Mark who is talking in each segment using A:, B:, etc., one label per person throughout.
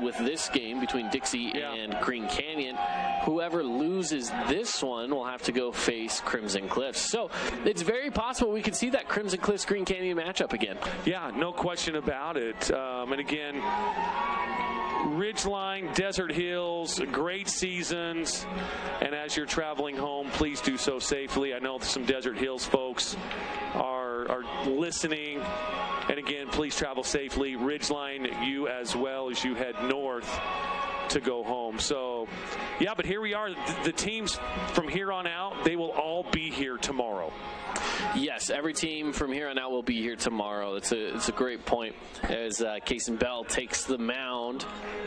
A: with this game between Dixie and Green Canyon, whoever loses this one will have to go face Crimson Cliffs. So it's very possible we could see that Crimson Cliffs Green Canyon matchup again.
B: Yeah, no question about it. And again, Ridgeline, Desert Hills, great seasons. And as you're traveling home, please do so safely. I know some Desert Hills folks are listening. And again, please travel safely. Ridgeline, you as well as you head north to go home. So, yeah, but here we are. The teams from here on out, they will all be here tomorrow.
A: Yes, every team from here on out will be here tomorrow. It's a great point as Cason Bell takes the mound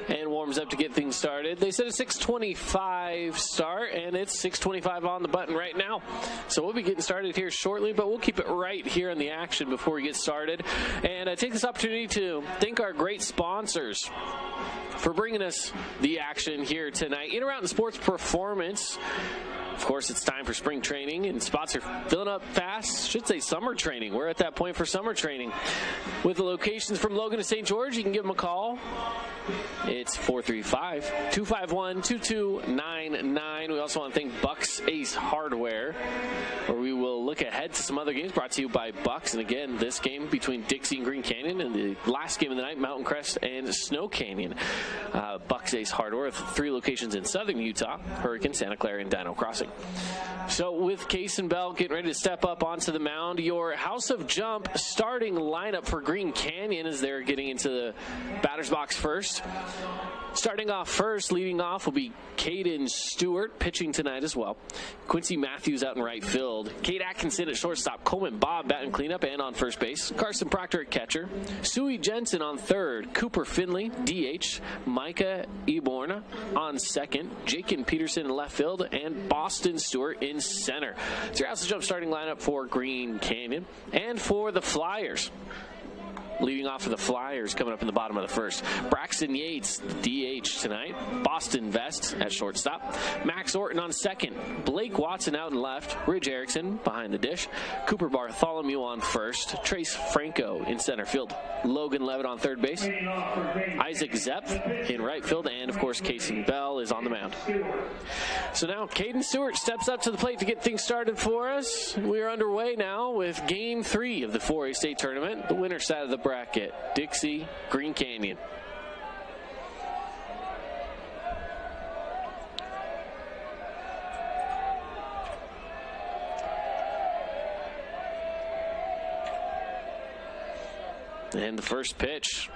A: and warms up to get things started. They said a 6:25 start, and it's 6:25 on the button right now. So we'll be getting started here shortly, but we'll keep it right here in the action before we get started. And I take this opportunity to thank our great sponsors for bringing us the action here tonight. Intermountain Sports Performance. Of course, it's time for spring training, and spots are filling up fast. Should say summer training. We're at that point for summer training. With the locations from Logan to St. George, you can give them a call. It's 435-251-2299. We also want to thank Bucks Ace Hardware, where we will look ahead to some other games brought to you by Bucks. And again, this game between Dixie and Green Canyon, and the last game of the night, Mountain Crest and Snow Canyon. Bucks Ace Hardware, 3 locations in southern Utah: Hurricane, Santa Clara, and Dino Crossing. So with Cason Bell getting ready to step up onto the mound, your House of Jump starting lineup for Green Canyon as they're getting into the batter's box first. Starting off first, leading off will be Caden Stewart, pitching tonight as well. Quincy Matthews out in right field. Kate Atkinson at shortstop. Coleman Bob batting cleanup and on first base. Carson Proctor at catcher. Suey Jensen on third. Cooper Finley, DH. Micah Eborna on second. Jakin Peterson in left field. And Boston Stewart in center. It's your House of Jump starting lineup for Green Canyon. And for the Flyers, leading off for the Flyers, coming up in the bottom of the first, Braxton Yates, DH tonight. Boston Vest at shortstop. Max Orton on second. Blake Watson out in left. Ridge Erickson behind the dish. Cooper Bartholomew on first. Trace Franco in center field. Logan Levitt on third base. Isaac Zepp in right field. And, of course, Cason Bell is on the mound. So now Caden Stewart steps up to the plate to get things started for us. We are underway now with Game 3 of the 4A State Tournament. The winner side of the bracket, Dixie, Green Canyon. And the first pitch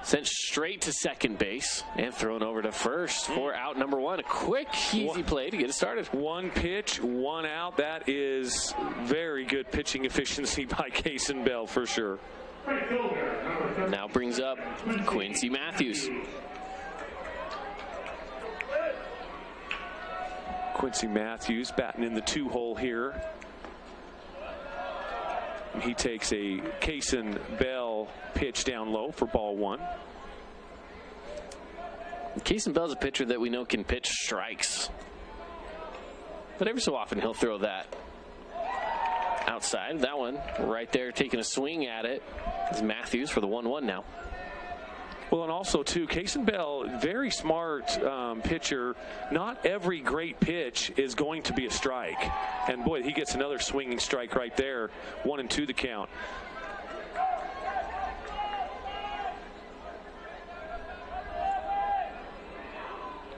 A: sent straight to second base and thrown over to first for out number 1. A quick, easy play to get it started. One pitch, one out. That is very good pitching efficiency by Cason Bell for sure. Now brings up Quincy Matthews. Quincy Matthews batting in the 2-hole here. He takes a Cason Bell pitch down low for ball 1. Cason Bell's a pitcher that we know can pitch strikes, but every so often he'll throw that outside. That one right there, taking a swing at it, is Matthews for the 1-1 now. Well, and also, too, Cason Bell, very smart pitcher. Not every great pitch is going to be a strike. And, boy, he gets another swinging strike right there. 1-2 the count.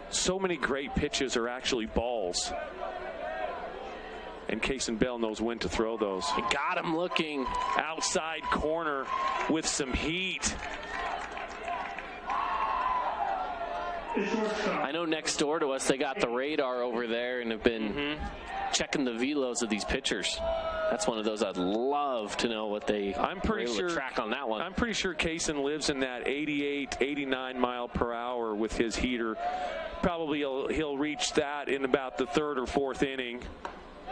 A: So many great pitches are actually balls. And Cason Bell knows when to throw those. He got him looking outside corner with some heat. I know next door to us they got the radar over there and have been checking the velos of these pitchers. That's one of those I'd love to know what they were able to track on that one. I'm pretty sure Cason lives in that 88, 89 mile per hour with his heater. Probably he'll reach that in about the 3rd or 4th inning.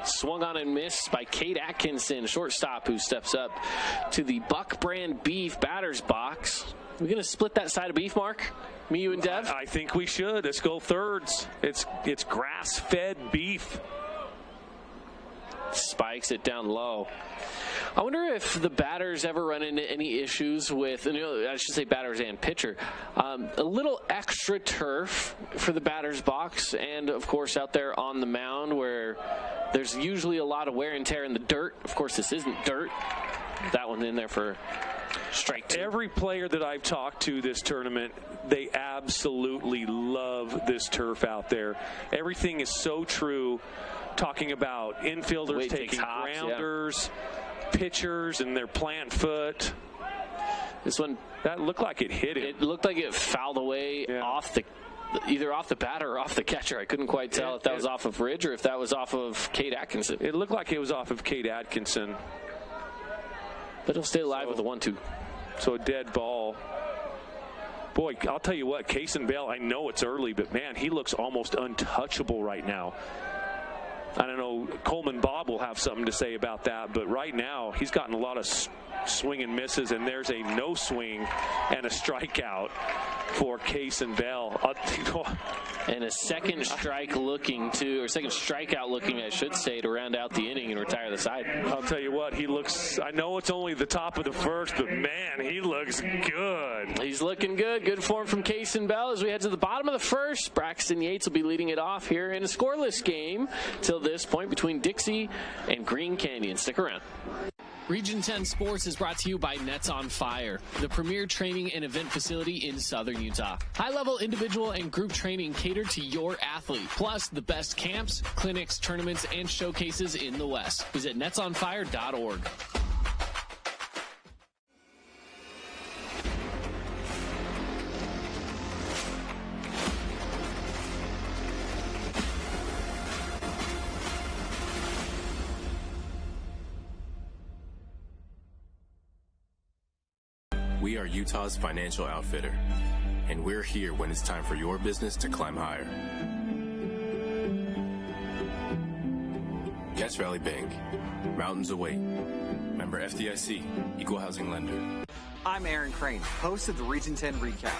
A: Swung on and missed by Kate Atkinson, shortstop, who steps up to the Buck Brand Beef batter's box. We're going to split that side of beef, Mark? Me, you, and Dev? I think we should. Let's go thirds. It's grass-fed beef. Spikes it down low. I wonder if the batters ever run into any issues with, I should say batters and pitcher, a little extra turf for the batter's box, and of course out there on the mound where there's usually a lot of wear and tear in the dirt. Of course, this isn't dirt. That one's in there for strike 2.
B: Every player that I've talked to this tournament, they absolutely love this turf out there. Everything is so true, talking about infielders taking grounders, pitchers, and their plant foot.
A: This one,
B: that looked like it hit it.
A: It looked like it fouled away either off the batter or off the catcher. I couldn't quite tell if that was off of Ridge or if that was off of Cade Atkinson.
B: It looked like it was off of Cade Atkinson.
A: But he'll stay alive with a 1-2.
B: So a dead ball. Boy, I'll tell you what, Kaysen Bell, I know it's early, but man, he looks almost untouchable right now. I don't know, Coleman Bob will have something to say about that, but right now he's gotten a lot of swing and misses, and there's a no swing and a strikeout for Kaysen Bell.
A: And a second strikeout looking, I should say, to round out the inning and retire the side.
B: I'll tell you what, he looks, I know it's only the top of the first, but man, he looks good.
A: He's looking good. Good form from Kaysen Bell as we head to the bottom of the first. Braxton Yates will be leading it off here in a scoreless game till this point between Dixie and Green Canyon. Stick around.
C: Region 10 Sports is brought to you by Nets on Fire, the premier training and event facility in southern Utah. High-level individual and group training catered to your athlete, plus the best camps, clinics, tournaments, and showcases in the West. Visit netsonfire.org.
D: We are Utah's financial outfitter, and we're here when it's time for your business to climb higher. Cache Valley Bank, mountains await. Member FDIC, equal housing lender.
E: I'm Aaron Crane, host of the Region 10 Recap.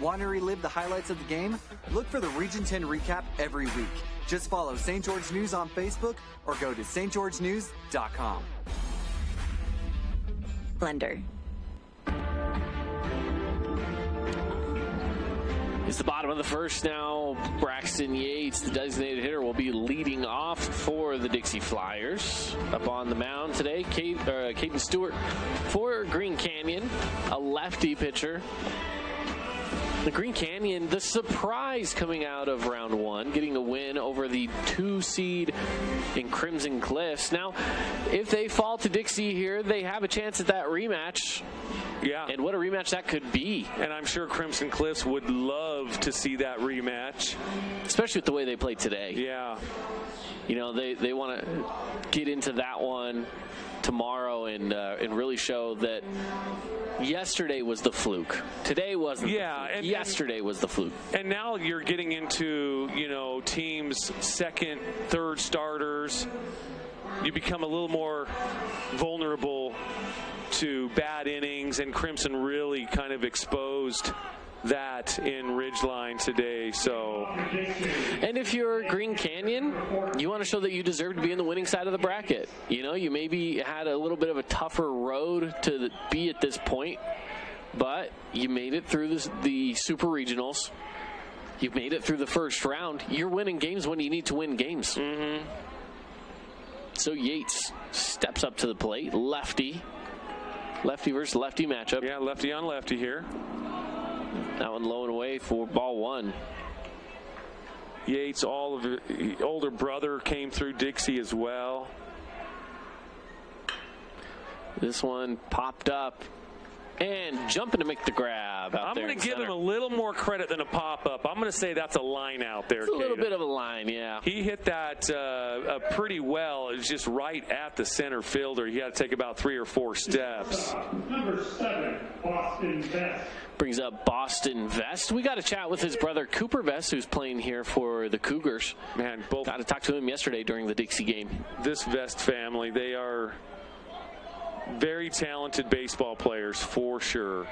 E: Want to relive the highlights of the game? Look for the Region 10 Recap every week. Just follow St. George News on Facebook or go to stgeorgenews.com.
F: Blender.
A: It's the bottom of the first now. Braxton Yates, the designated hitter, will be leading off for the Dixie Flyers. Up on the mound today, Caden Stewart for Green Canyon, a lefty pitcher. The Green Canyon, the surprise coming out of round 1, getting a win over the 2 seed in Crimson Cliffs. Now, if they fall to Dixie here, they have a chance at that rematch.
B: Yeah.
A: And what a rematch that could be.
B: And I'm sure Crimson Cliffs would love to see that rematch.
A: Especially with the way they played today.
B: Yeah.
A: You know, they want to get into that one tomorrow and really show that yesterday was the fluke. Today wasn't.
B: Yeah.
A: And yesterday was the fluke.
B: And now you're getting into, teams' second, third starters. You become a little more vulnerable to bad innings, and Crimson really kind of exposed that in Ridgeline today. So,
A: and if you're Green Canyon, you want to show that you deserve to be in the winning side of the bracket. You maybe had a little bit of a tougher road to be at this point, but you made it through the Super Regionals. You made it through the first round. You're winning games when you need to win games.
B: Mm-hmm.
A: So Yates steps up to the plate, lefty versus lefty matchup.
B: Yeah, lefty on lefty here.
A: That one low and away for ball 1.
B: Yates, all of his older brother came through Dixie as well.
A: This one popped up and jumping to make the grab out there.
B: I'm going to give him a little more credit than a pop-up. I'm going to say that's a line out there.
A: It's a little bit of a line, yeah.
B: He hit that pretty well. It was just right at the center fielder. He had to take about 3 or 4 steps.
G: Number 7, Boston Vest.
A: Brings up Boston Vest. We got to chat with his brother Cooper Vest, who's playing here for the Cougars.
B: Man,
A: got to talk to him yesterday during the Dixie game.
B: This Vest family, they are very talented baseball players for sure.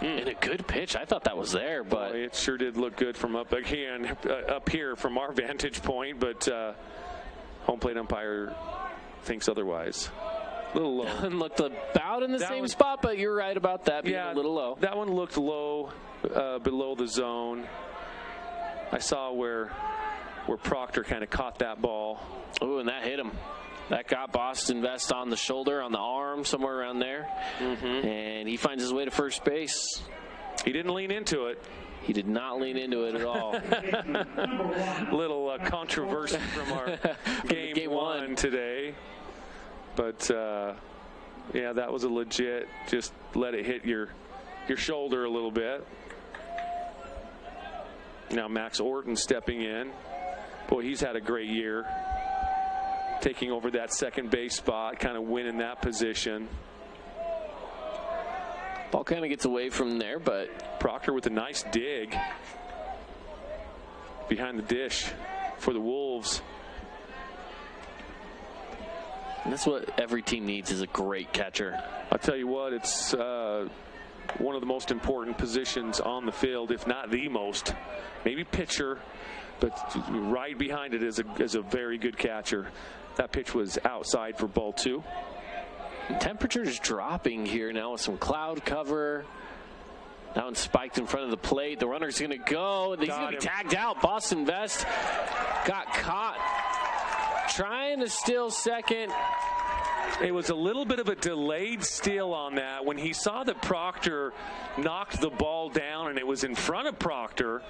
A: And a good pitch. I thought that was there, but
B: it sure did look good from up here from our vantage point. But home plate umpire thinks otherwise. A little low.
A: That one looked about in the
B: That
A: same
B: one-
A: spot, but you're right about that being
B: Yeah,
A: a little low.
B: That one looked low, below the zone. I saw where Proctor kind of caught that ball.
A: Ooh, and that hit him. That got Boston Vest on the shoulder, on the arm, somewhere around there. And he finds his way to first base.
B: He didn't lean into it.
A: He did not lean into it at all.
B: Little controversy from our game one today. But, yeah, that was a legit, just let it hit your shoulder a little bit. Now Max Orton stepping in. Boy, he's had a great year. Taking over that second base spot, kind of winning that position.
A: Ball kind of gets away from there, but
B: Proctor with a nice dig behind the dish for the Wolves.
A: and that's what every team needs, is a great catcher.
B: I'll tell you what, it's one of the most important positions on the field, if not the most. Maybe pitcher, but right behind it is a very good catcher. That pitch was outside for ball 2.
A: Temperature's dropping here now with some cloud cover. That one spiked in front of the plate. The runner's going to go. He's going to be tagged out. Boston Vest got caught trying to steal second.
B: It was a little bit of a delayed steal on that. When he saw that Proctor knocked the ball down and it was in front of Proctor,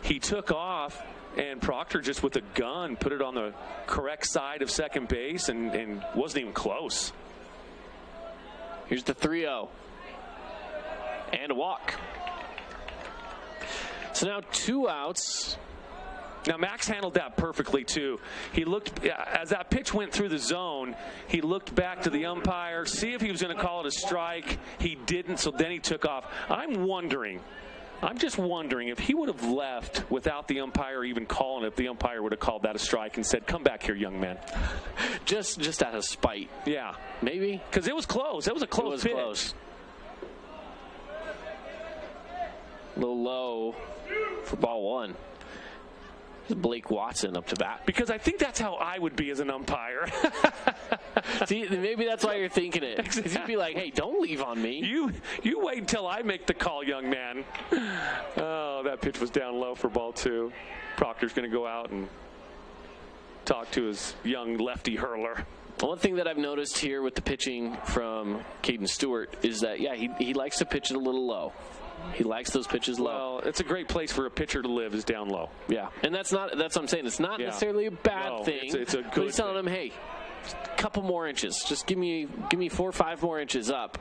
B: he took off, and Proctor just with a gun put it on the correct side of second base and wasn't even close.
A: Here's the 3-0. And a walk. So now 2 outs.
B: Now, Max handled that perfectly, too. He looked, as that pitch went through the zone, he looked back to the umpire, see if he was going to call it a strike. He didn't, so then he took off. I'm just wondering if he would have left without the umpire even calling it, the umpire would have called that a strike and said, "Come back here, young man."
A: Just out of spite.
B: Yeah.
A: Maybe.
B: Because it was close. That was a close pitch.
A: Close. A little low for ball 1. Blake Watson up to bat.
B: Because I think that's how I would be as an umpire.
A: See, maybe that's why you're thinking it. Exactly. You'd be like, hey, don't leave on me.
B: You wait until I make the call, young man. Oh, that pitch was down low for ball 2. Proctor's going to go out and talk to his young lefty hurler.
A: One thing that I've noticed here with the pitching from Caden Stewart is that, yeah, he likes to pitch it a little low. He likes those pitches low.
B: Well, it's a great place for a pitcher to live, is down low.
A: Yeah, and that's what I'm saying. It's not necessarily a bad thing.
B: It's a good
A: but he's telling him, hey, a couple more inches. Just give me 4 or 5 more inches up.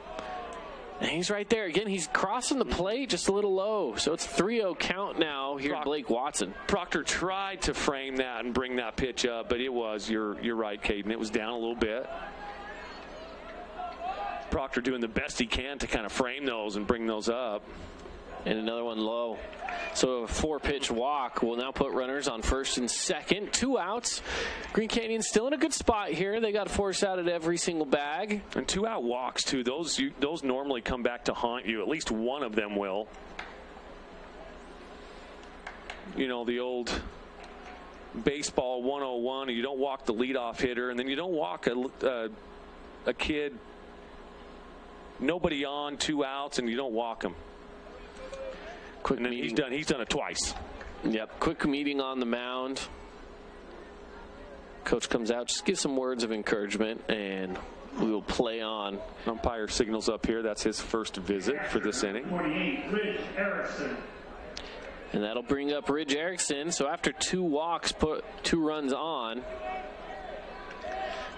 A: And he's right there. Again, he's crossing the plate just a little low. So it's 3-0 count now here at Blake Watson.
B: Proctor tried to frame that and bring that pitch up, but you're right, Caden. It was down a little bit. Proctor doing the best he can to kind of frame those and bring those up.
A: And another one low. So a 4-pitch walk will now put runners on first and second. 2 outs. Green Canyon still in a good spot here. They got to force out at every single bag.
B: And 2-out walks, too. Those normally come back to haunt you. At least one of them will. You know, the old baseball 101. You don't walk the leadoff hitter, and then you don't walk a kid, nobody on, 2 outs, and you don't walk him.
A: Quick
B: and then
A: meeting.
B: He's done it twice.
A: Yep. Quick meeting on the mound. Coach comes out, just give some words of encouragement, and we will play on.
B: Umpire signals up here. That's his first visit for this inning.
G: 48, Ridge Erickson.
A: And that'll bring up Ridge Erickson. So after 2 walks, put 2 runs on.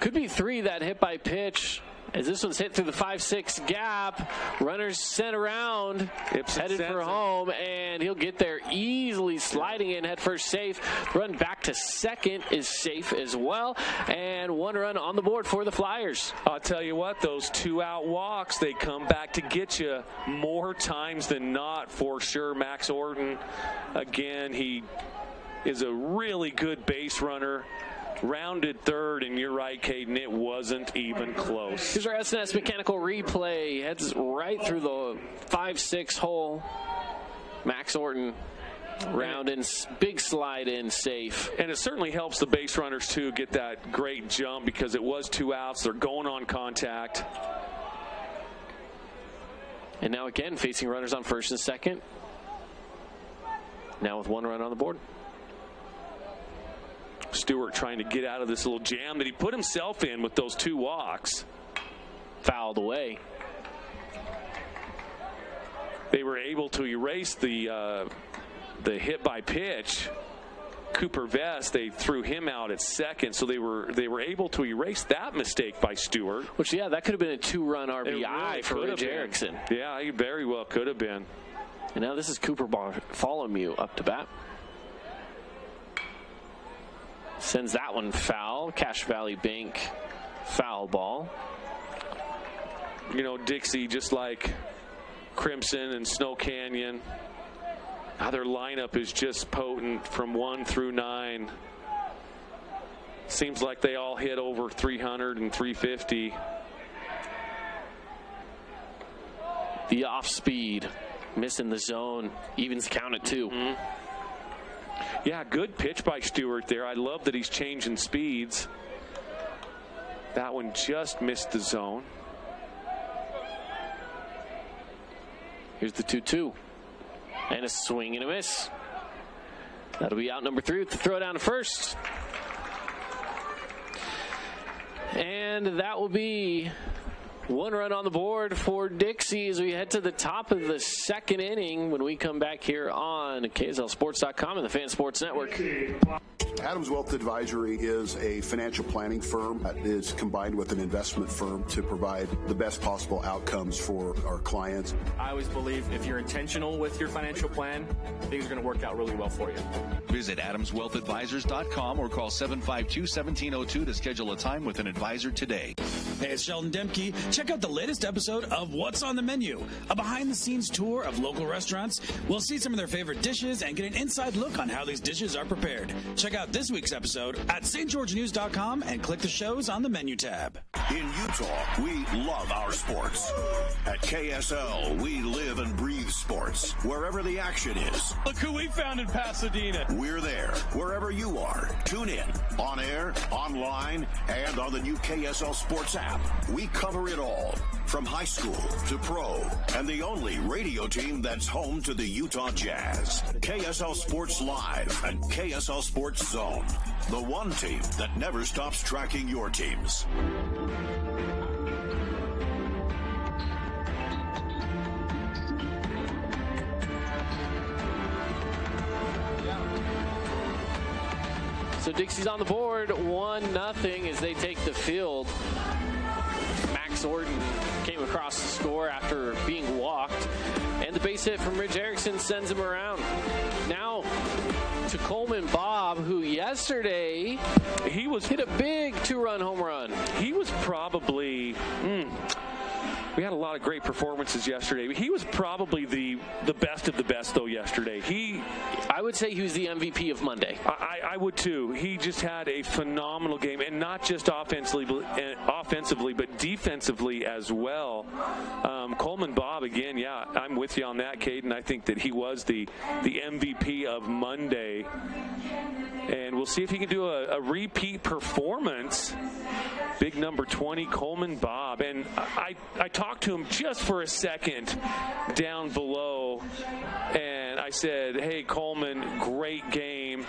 A: Could be 3 that hit by pitch. As this one's hit through the 5-6 gap, runners sent around, headed for home, and he'll get there easily, sliding in head first safe. Run back to second is safe as well, and 1 run on the board for the Flyers.
B: I'll tell you what, those 2-out walks, they come back to get you more times than not, for sure. Max Orton, again, he is a really good base runner. Rounded third, and you're right, Caden, it wasn't even close.
A: Here's our SNS mechanical replay. Heads right through the 5-6 hole. Max Orton Round and big slide in safe.
B: And it certainly helps the base runners, too, get that great jump because it was 2 outs. They're going on contact.
A: And now again, facing runners on first and second. Now with 1 run on the board.
B: Stewart trying to get out of this little jam that he put himself in with those 2 walks.
A: Fouled away.
B: They were able to erase the hit by pitch. Cooper Vest, they threw him out at second, so they were able to erase that mistake by Stewart.
A: Which, yeah, that could have been a 2-run RBI really for Ridge Erickson.
B: Yeah, he very well could have been.
A: And now this is Cooper Bartholomew up to bat. Sends that one foul. Cache Valley Bank foul ball.
B: You know, Dixie, just like Crimson and Snow Canyon, their lineup is just potent from 1 through 9. Seems like they all hit over 300 and 350.
A: The off speed, missing the zone, evens count at 2.
B: Yeah, good pitch by Stewart there. I love that he's changing speeds. That one just missed the zone.
A: Here's the 2-2. And a swing and a miss. That'll be out number 3 with the throw down to first. And that will be 1 run on the board for Dixie as we head to the top of the second inning when we come back here on KSLSports.com and the Fan Sports Network.
F: Adams Wealth Advisory is a financial planning firm that is combined with an investment firm to provide the best possible outcomes for our clients.
H: I always believe if you're intentional with your financial plan, things are going to work out really well for you.
I: Visit AdamsWealthAdvisors.com or call 752-1702 to schedule a time with an advisor today.
J: Hey, it's Sheldon Demke. Check out the latest episode of What's on the Menu, a behind-the-scenes tour of local restaurants. We'll see some of their favorite dishes and get an inside look on how these dishes are prepared. Check out this week's episode at stgeorgenews.com and click the shows on the menu tab.
K: In Utah, we love our sports. At KSL, we live and breathe sports. Wherever the action is.
L: Look who we found in Pasadena.
K: We're there. Wherever you are. Tune in. On air, online, and on the new KSL Sports app. We cover it all. From high school to pro. And the only radio team that's home to the Utah Jazz. KSL Sports Live and KSL Sports Zone. The one team that never stops tracking your teams.
A: So Dixie's on the board, 1-0 as they take the field. Max Orton came across the score after being walked, and the base hit from Ridge Erickson sends him around. Now to Coleman Bob, who yesterday hit a big 2-run home run.
B: He was probably we had a lot of great performances yesterday. He was probably the best of the best, though, yesterday.
A: I would say he was the MVP of Monday.
B: I would, too. He just had a phenomenal game, and not just offensively, but defensively as well. Coleman Bob, again, yeah, I'm with you on that, Caden. I think that he was the MVP of Monday. And we'll see if he can do a repeat performance. Big number 20, Coleman Bob. And I talked to him just for a second down below, and I said, hey, Coleman, great game.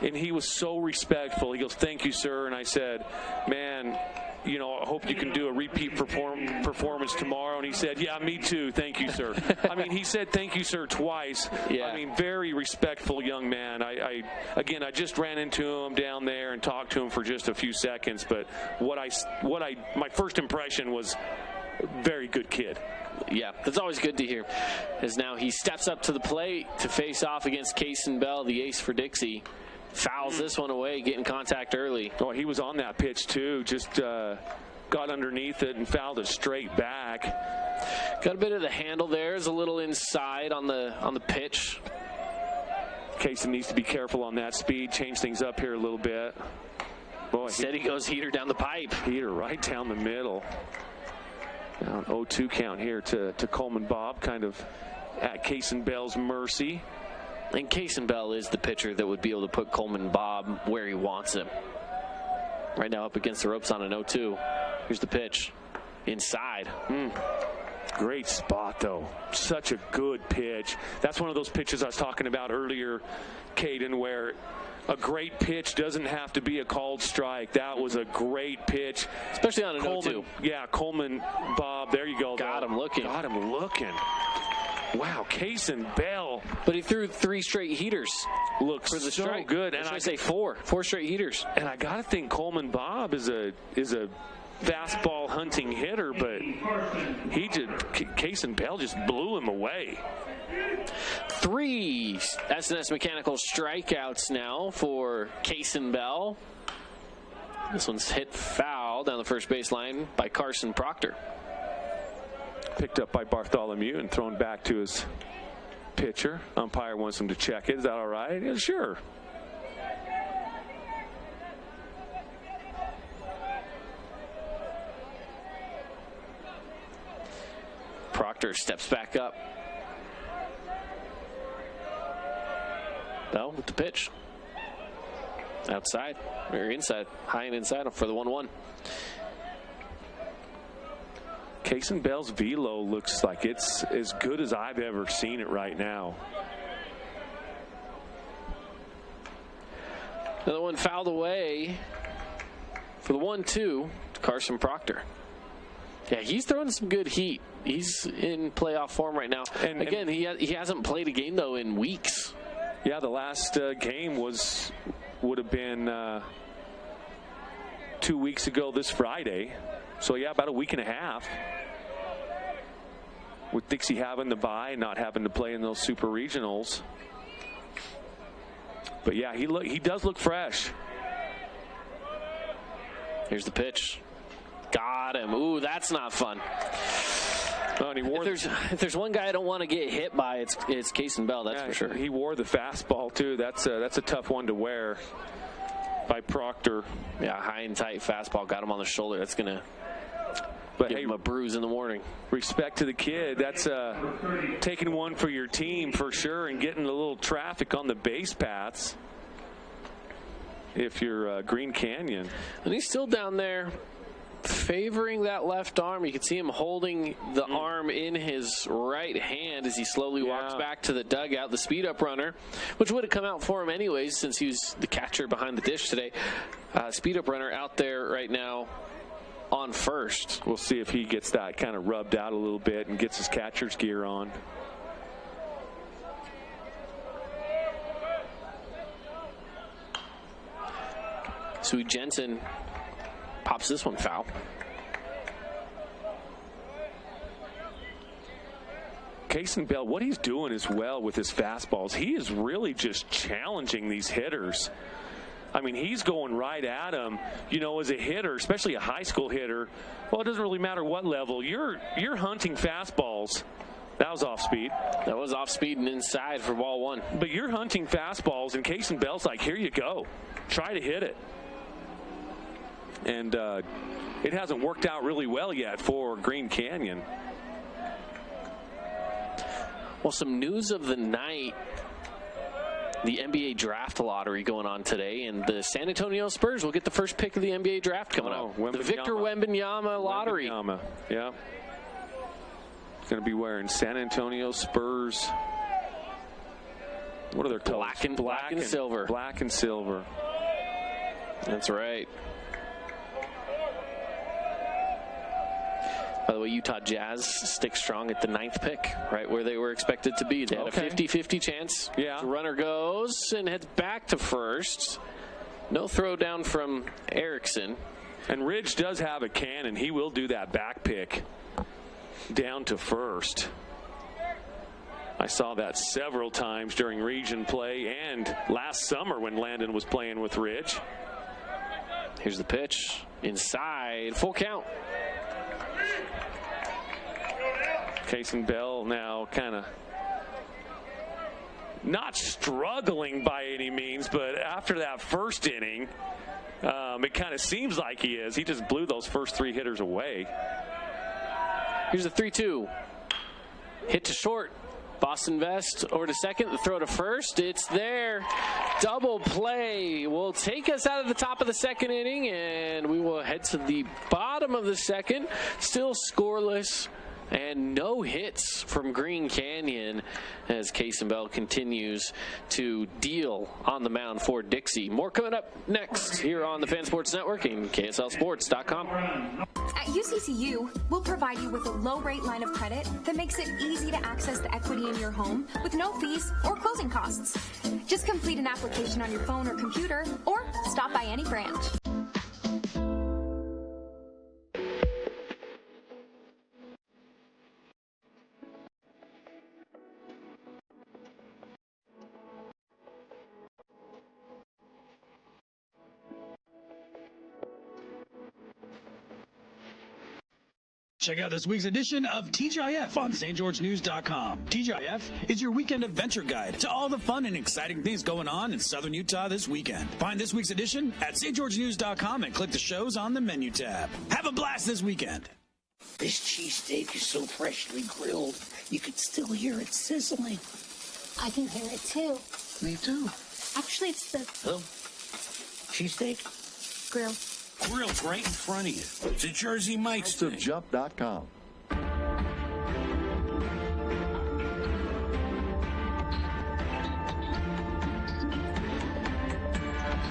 B: And he was so respectful. He goes, thank you, sir. And I said, man, I hope you can do a repeat performance tomorrow. And he said, yeah, me too. Thank you, sir. I mean, he said, thank you, sir, twice. Yeah. I mean, very respectful young man. I just ran into him down there and talked to him for just a few seconds. But my first impression was very good kid.
A: Yeah, that's always good to hear. As now he steps up to the plate to face off against Kaysen Bell, the ace for Dixie. Fouls this one away, getting contact early.
B: Oh, he was on that pitch, too. Just got underneath it and fouled it straight back.
A: Got a bit of the handle there. Is a little inside on the pitch.
B: Kaysen needs to be careful on that speed. Change things up here a little bit. Boy,
A: instead he goes heater down the pipe.
B: Heater right down the middle. Now an 0-2 count here to Coleman Bob, kind of at Kaysen Bell's mercy.
A: And Kaysen Bell is the pitcher that would be able to put Coleman Bob where he wants him. Right now up against the ropes on an 0-2. Here's the pitch. Inside.
B: Great spot, though. Such a good pitch. That's one of those pitches I was talking about earlier, Caden, where a great pitch doesn't have to be a called strike. That was a great pitch.
A: Especially on an 0-2.
B: Yeah, Coleman Bob. There you go.
A: Got him looking.
B: Wow, Kaysen Bell.
A: But he threw 3 straight heaters.
B: Looks
A: for the
B: so
A: strike.
B: good.
A: And I say 4 straight heaters.
B: And I got to think Coleman Bob is a fastball hunting hitter, but Kaysen Bell just blew him away.
A: 3 S&S Mechanical strikeouts now for Kaysen Bell. This one's hit foul down the first baseline by Carson Proctor.
B: Picked up by Bartholomew and thrown back to his pitcher. Umpire wants him to check it. Is that all right? Yeah, sure.
A: Proctor steps back up. Bell with the pitch. Outside, or inside, high and inside for the 1-1.
B: Kaysen Bell's velo looks like it's as good as I've ever seen it right now.
A: Another one fouled away for the 1-2 to Carson Proctor. Yeah, he's throwing some good heat. He's in playoff form right now. And again, he hasn't played a game, though, in weeks.
B: Yeah, the last game would have been 2 weeks ago this Friday. So, yeah, about a week and a half. With Dixie having the bye, not having to play in those super regionals. But, yeah, he does look fresh.
A: Here's the pitch. Got him. Ooh, that's not fun.
B: Oh, and
A: if there's one guy I don't want to get hit by, it's Kaysen Bell, that's for sure.
B: He wore the fastball, too. That's a tough one to wear by Proctor.
A: Yeah, high and tight fastball. Got him on the shoulder. That's going to give him a bruise in the morning.
B: Respect to the kid. That's taking one for your team for sure and getting a little traffic on the base paths if you're Green Canyon.
A: And he's still down there favoring that left arm. You can see him holding the arm in his right hand as he slowly walks back to the dugout. The speed up runner, which would have come out for him anyways since he was the catcher behind the dish today. Speed up runner out there right now on first.
B: We'll see if he gets that kind of rubbed out a little bit and gets his catcher's gear on.
A: Sue Jensen pops this one foul.
B: Kaysen Bell, what he's doing as well with his fastballs, he is really just challenging these hitters. I mean, he's going right at them. You know, as a hitter, especially a high school hitter, well, it doesn't really matter what level. You're hunting fastballs. That was off speed.
A: That was off speed and inside for ball 1.
B: But you're hunting fastballs, and Kaysen Bell's like, here you go. Try to hit it. And it hasn't worked out really well yet for Green Canyon.
A: Well, some news of the night. The NBA draft lottery going on today, and the San Antonio Spurs will get the first pick of the NBA draft coming up. The Victor Wembanyama lottery.
B: Yeah. Going to be wearing San Antonio Spurs. What are their colors?
A: Black and silver.
B: Black and silver.
A: That's right. By the way, Utah Jazz stick strong at the 9th pick, right where they were expected to be. They had a 50-50 chance.
B: Yeah.
A: The runner goes and heads back to first. No throw down from Erickson.
B: And Ridge does have a cannon. He will do that back pick down to first. I saw that several times during region play and last summer when Landon was playing with Ridge.
A: Here's the pitch. Inside. Full count.
B: Kaysen Bell now kind of not struggling by any means, but after that first inning, it kind of seems like he is. He just blew those first 3 hitters away.
A: Here's a 3-2. Hit to short. Boston Vest over to second, the throw to first. It's there. Double play will take us out of the top of the second inning, and we will head to the bottom of the second. Still scoreless and no hits from Green Canyon as Case and Bell continues to deal on the mound for Dixie. More coming up next here on the Fan Sports Network and KSLSports.com.
M: At UCCU, we'll provide you with a low-rate line of credit that makes it easy to access the equity in your home with no fees or closing costs. Just complete an application on your phone or computer or stop by any branch.
J: Check out this week's edition of TGIF on stgeorgenews.com. TGIF is your weekend adventure guide to all the fun and exciting things going on in Southern Utah this weekend. Find this week's edition at stgeorgenews.com and click the shows on the menu tab. Have a blast this weekend.
N: This cheesesteak is so freshly grilled, you can still hear it sizzling.
O: I can hear it too.
N: Me too.
O: Actually, it's the
N: cheesesteak
O: grill.
N: Grilled right in front of you. It's a Jersey Mike's thing.
P: Jump.com.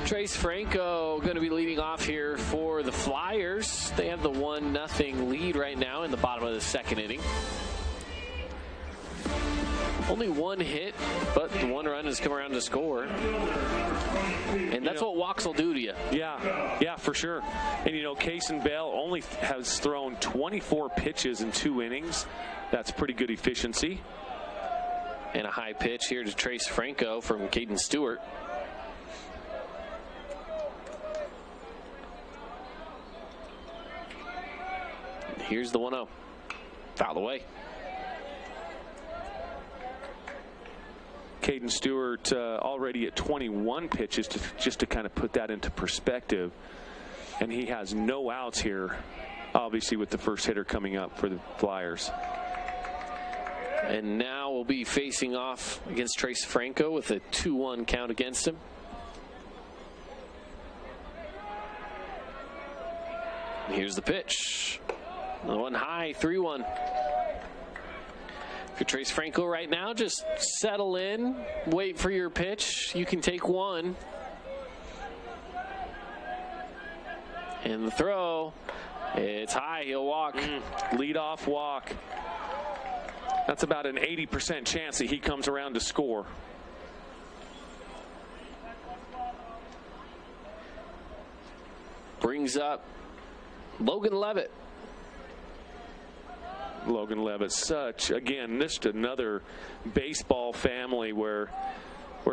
A: Trace Franco going to be leading off here for the Flyers. They have the 1-0 lead right now in the bottom of the second inning. Only one hit, but the one run has come around to score. And that's what walks will do to you.
B: Yeah, for sure. And, Case and Bell only has thrown 24 pitches in 2 innings. That's pretty good efficiency.
A: And a high pitch here to Trace Franco from Caden Stewart. Here's the 1-0. Foul away.
B: Caden Stewart already at 21 pitches, just to kind of put that into perspective. And he has no outs here, obviously, with the first hitter coming up for the Flyers.
A: And now we'll be facing off against Trace Franco with a 2-1 count against him. Here's the pitch. The one high, 3-1. If you're Trace Franco right now, just settle in, wait for your pitch. You can take one. And the throw, it's high, he'll walk.
B: Lead-off walk. That's about an 80% chance that he comes around to score.
A: Brings up Logan Levitt.
B: Logan Levitt, again, just another baseball family where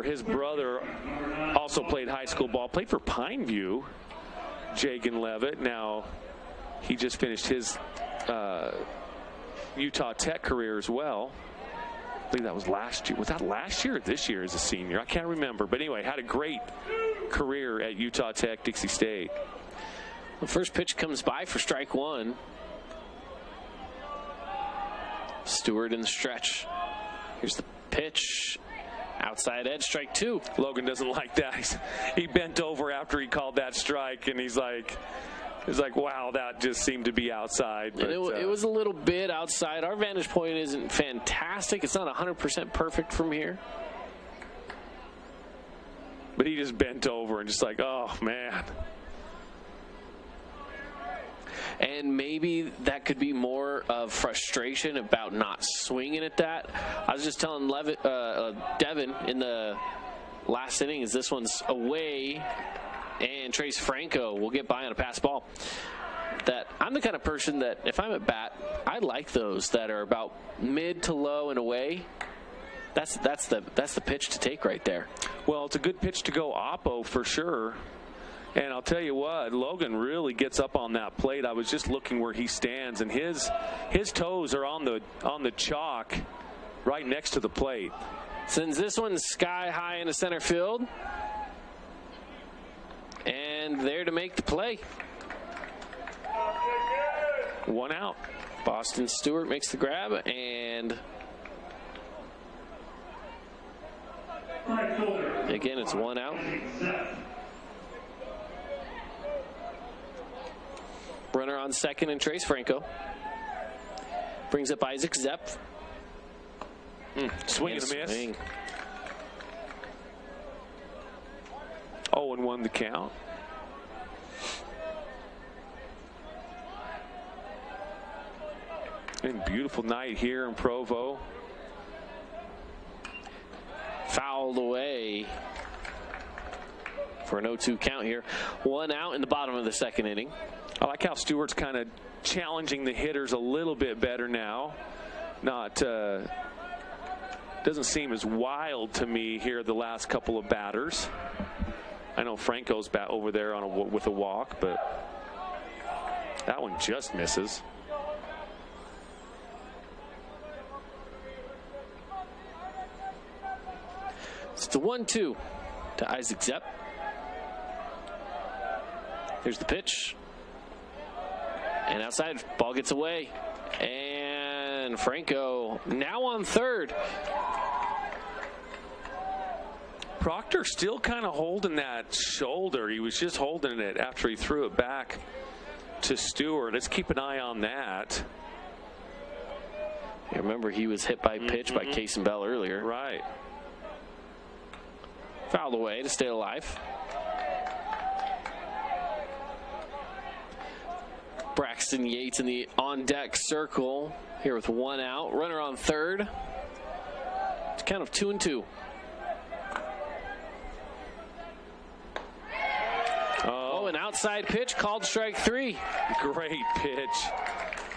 B: his brother also played high school ball, played for Pineview, Jagan Levitt. Now, he just finished his Utah Tech career as well. I believe that was last year. Was that last year or this year as a senior? I can't remember. But anyway, had a great career at Utah Tech, Dixie State.
A: The first pitch comes by for strike one. Stewart in the stretch. Here's the pitch. Outside edge, strike two.
B: Logan doesn't like that. He bent over after he called that strike, and he's like, wow, that just seemed to be outside. But,
A: it was a little bit outside. Our vantage point isn't fantastic. It's not 100% perfect from here.
B: But he just bent over and just like, oh, man.
A: And maybe that could be more of frustration about not swinging at that. I was just telling Devin in the last inning, is this one's away, and Trace Franco will get by on a pass ball. That I'm the kind of person that if I'm at bat, I like those that are about mid to low and away. That's the pitch to take right there.
B: Well, it's a good pitch to go oppo for sure. And I'll tell you what, Logan really gets up on that plate. I was just looking where he stands, and his toes are on the chalk right next to the plate.
A: Sends this one sky high into center field. And there to make the play.
B: 1 out.
A: Boston Stewart makes the grab, and Again, it's 1 out. Runner on second and Trace Franco. Brings up Isaac Zepp.
B: Swing and a miss. 0-1 the count. And beautiful night here in Provo.
A: Fouled away for an 0-2 count here. 1 out in the bottom of the second inning.
B: I like how Stewart's kind of challenging the hitters a little bit better now. Doesn't seem as wild to me here the last couple of batters. I know Franco's bat over there with a walk, but that one just misses.
A: It's the 1-2 to Isaac Zepp. Here's the pitch. And outside, ball gets away. And Franco now on third.
B: Proctor still kind of holding that shoulder. He was just holding it after he threw it back to Stewart. Let's keep an eye on that.
A: You remember he was hit by pitch by Cason Bell earlier.
B: Right.
A: Fouled away to stay alive. Braxton Yates in the on-deck circle here with 1 out. Runner on third. It's a count of 2-2. Oh, an outside pitch called strike 3.
B: Great pitch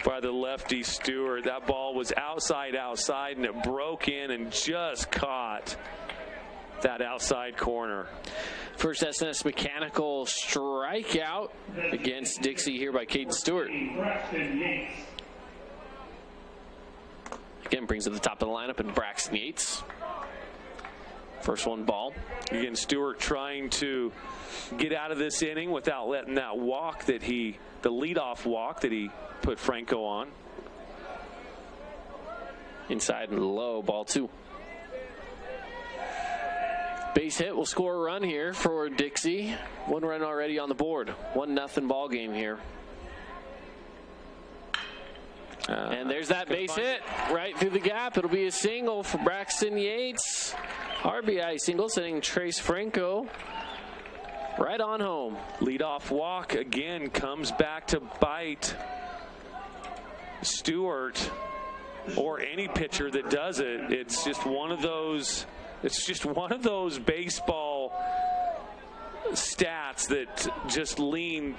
B: by the lefty Stewart. That ball was outside, and it broke in and just caught that outside corner.
A: First SNS Mechanical strikeout against Dixie here by Caden Stewart. Again, brings to the top of the lineup and Braxton Yates. First one ball.
B: Again, Stewart trying to get out of this inning without letting that walk that the leadoff walk that he put Franco on.
A: Inside and low, ball 2. Base hit will score a run here for Dixie. 1 run already on the board. 1-0 ball game here. And there's that base hit right through the gap. It'll be a single for Braxton Yates. RBI single sending Trace Franco right on home.
B: Leadoff walk again comes back to bite Stewart or any pitcher that does it. It's just one of those. It's just one of those baseball stats that just lean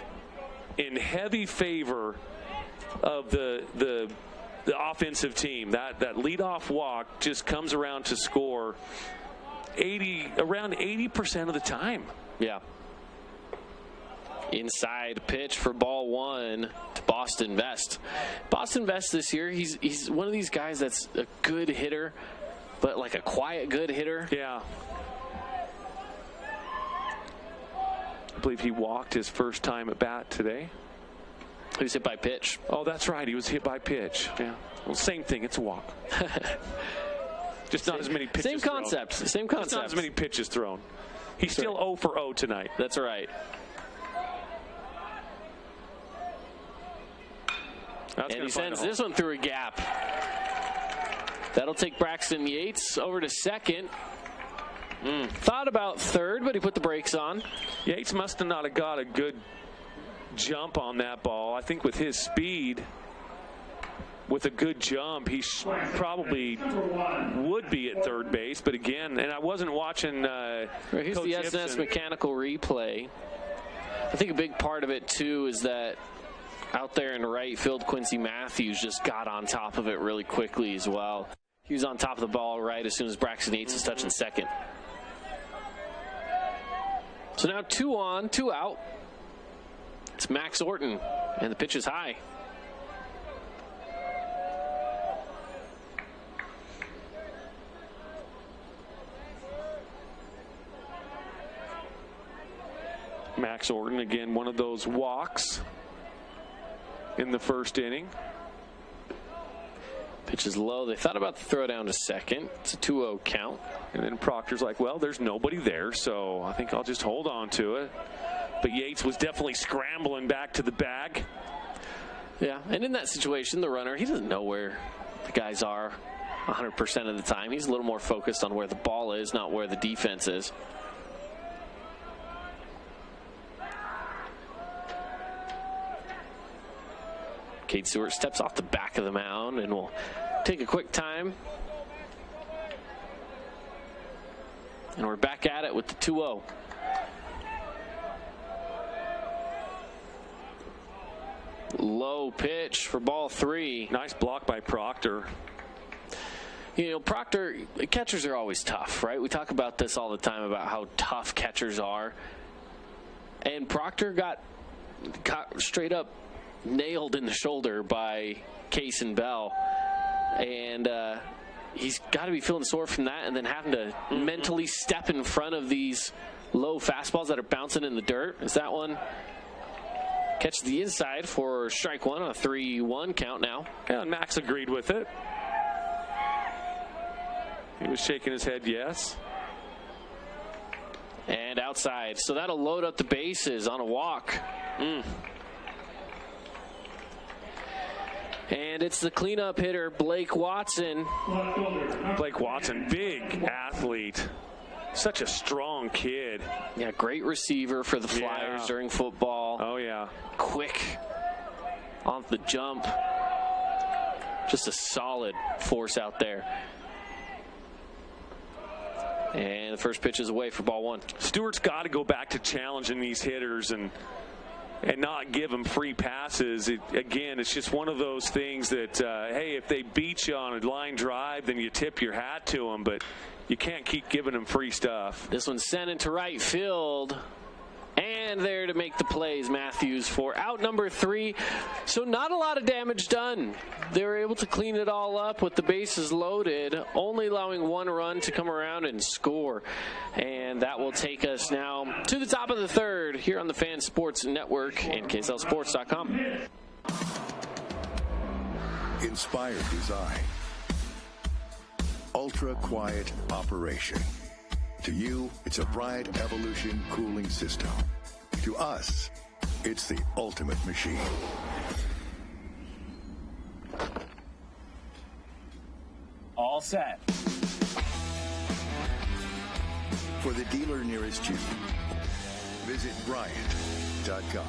B: in heavy favor of the offensive team. That leadoff walk just comes around to score around 80% of the time.
A: Yeah. Inside pitch for ball 1 to Boston Vest. Boston Vest this year, he's one of these guys that's a good hitter, but like a quiet good hitter.
B: Yeah. I believe he walked his first time at bat today.
A: He was hit by pitch.
B: Oh, that's right. He was hit by pitch. Yeah. Well, same thing. It's a walk. Just not as many pitches
A: Same concept.
B: Thrown.
A: Same concept.
B: Just not as many pitches thrown. He's still 0 for 0 tonight.
A: That's right. And he sends this one through a gap. That'll take Braxton Yates over to second. Thought about third, but he put the brakes on.
B: Yates must have not have got a good jump on that ball. I think with his speed, with a good jump, he probably would be at third base. But again, and I wasn't watching
A: here's
B: Coach
A: the SNS
B: Gibson.
A: Mechanical replay. I think a big part of it, too, is that out there in right field, Quincy Matthews just got on top of it really quickly as well. He was on top of the ball right as soon as Braxton Yates was touching second. So now 2 on, 2 out. It's Max Orton, and the pitch is high.
B: Max Orton, again, one of those walks in the first inning.
A: Pitch is low. They thought about the throw down to second. It's a 2-0 count.
B: And then Proctor's like, well, there's nobody there, so I think I'll just hold on to it. But Yates was definitely scrambling back to the bag.
A: Yeah, and in that situation, the runner, he doesn't know where the guys are 100% of the time. He's a little more focused on where the ball is, not where the defense is. Cade Stewart steps off the back of the mound and will take a quick time. And we're back at it with the 2-0. Low pitch for ball 3.
B: Nice block by Proctor.
A: You know, Proctor, catchers are always tough, right? We talk about this all the time about how tough catchers are. And Proctor got straight up nailed in the shoulder by Kaysen Bell. And he's got to be feeling sore from that, and then having to mentally step in front of these low fastballs that are bouncing in the dirt. Is that one? Catch the inside for strike one on a 3-1 count now.
B: Yeah, and Max agreed with it. He was shaking his head yes.
A: And outside. So that'll load up the bases on a walk. And it's the cleanup hitter, Blake Watson.
B: Blake Watson, big athlete. Such a strong kid.
A: Yeah, great receiver for the Flyers during football.
B: Oh, yeah.
A: Quick on the jump. Just a solid force out there. And the first pitch is away for ball 1.
B: Stewart's got to go back to challenging these hitters and not give them free passes. Again, it's just one of those things that, hey, if they beat you on a line drive, then you tip your hat to them, but you can't keep giving them free stuff.
A: This one's sent into right field. And there to make the plays, Matthews, for out number 3. So not a lot of damage done. They were able to clean it all up with the bases loaded, only allowing 1 run to come around and score. And that will take us now to the top of the 3rd here on the Fan Sports Network and KSLSports.com.
K: Inspired design. Ultra quiet operation. To you, it's a Bryant Evolution cooling system. To us, it's the ultimate machine.
J: All set.
K: For the dealer nearest you, visit Bryant.com.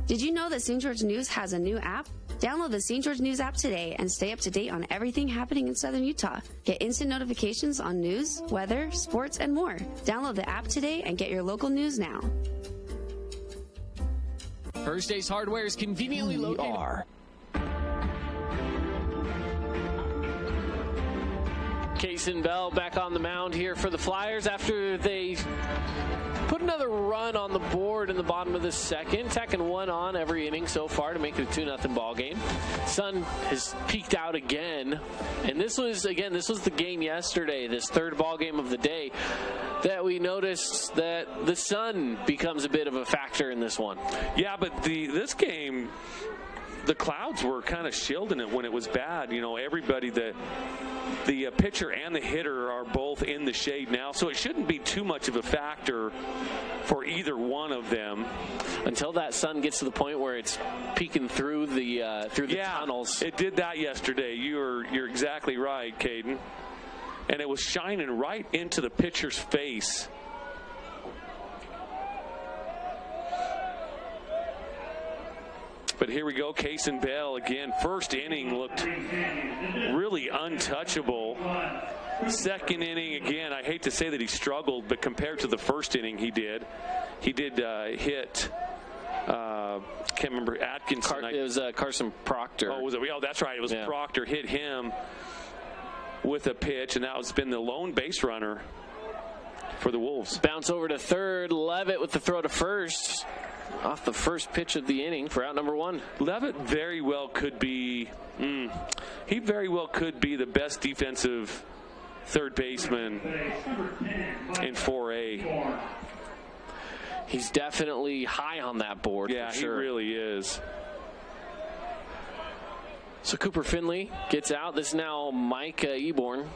P: Did you know that St. George News has a new app? Download the St. George News app today and stay up to date on everything happening in Southern Utah. Get instant notifications on news, weather, sports, and more. Download the app today and get your local news now.
C: First Ace Hardware is conveniently located.
A: Kaysen Bell back on the mound here for the Flyers after they put another run on the board in the bottom of the 2nd, tacking 1 on every inning so far to make it a 2-0 ball game. Sun has peaked out again, and this was the game yesterday, this 3rd ball game of the day, that we noticed that the sun becomes a bit of a factor in this one.
B: Yeah, but this game, the clouds were kind of shielding it when it was bad. You know, everybody, the pitcher and the hitter are both in the shade now, so it shouldn't be too much of a factor for either one of them
A: until that sun gets to the point where it's peeking through the tunnels.
B: It did that yesterday. You're exactly right, Caden. And it was shining right into the pitcher's face. But here we go, Kaysen Bell again. First inning looked really untouchable. 2nd inning, again, I hate to say that he struggled, but compared to the 1st inning he did hit, can't remember, Atkinson.
A: It was Carson Proctor.
B: Oh, was it? Oh, that's right. It was Proctor hit him with a pitch, and that has been the lone base runner for the Wolves.
A: Bounce over to 3rd. Levitt with the throw to 1st. off the first pitch of the inning for out number 1.
B: Levitt very well could be, he very well could be the best defensive third baseman in 4A.
A: He's definitely high on that board.
B: Yeah,
A: for sure.
B: He really is.
A: So Cooper Finley gets out. This is now Mike Eborn.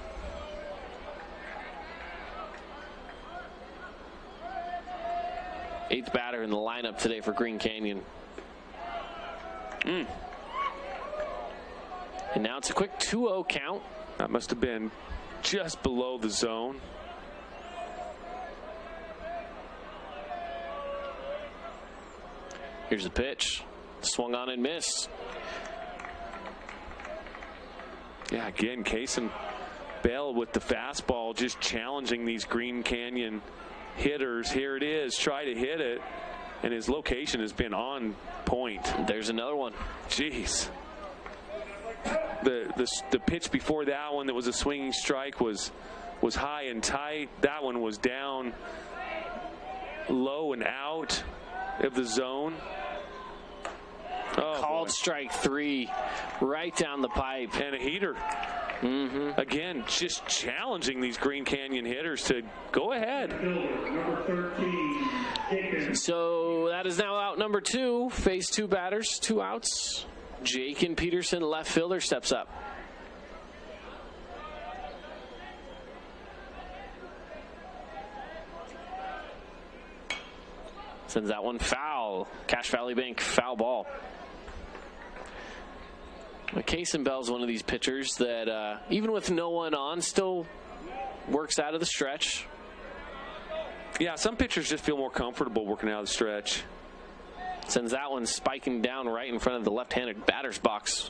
A: Eighth batter in the lineup today for Green Canyon. And now it's a quick 2-0 count.
B: That must have been just below the zone.
A: Here's the pitch. Swung on and missed.
B: Yeah, again, Kason Bell with the fastball, just challenging these Green Canyon hitters. Here it is. Try to hit it. And his location has been on point.
A: There's another one.
B: Jeez. The pitch before that one that was a swinging strike was high and tight. That one was down low and out of the zone. Oh,
A: called strike 3 right down the pipe.
B: And a heater. Again, just challenging these Green Canyon hitters to go ahead.
A: So that is now out number 2. Phase 2 batters, 2 outs. Jakin Peterson, left fielder, steps up. Sends that one foul. Cache Valley Bank foul ball. Kason Bell's one of these pitchers that, even with no one on, still works out of the stretch.
B: Yeah, some pitchers just feel more comfortable working out of the stretch.
A: Sends that one spiking down right in front of the left-handed batter's box.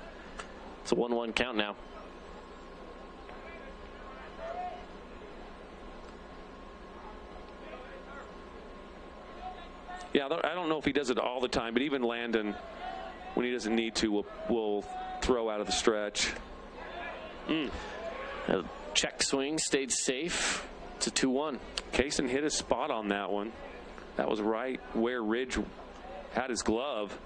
A: It's a 1-1 count now.
B: Yeah, I don't know if he does it all the time, but even Landon, when he doesn't need to, will throw out of the stretch.
A: Check swing, stayed safe. It's a 2-1.
B: Kason hit a spot on that one. That was right where Ridge had his glove.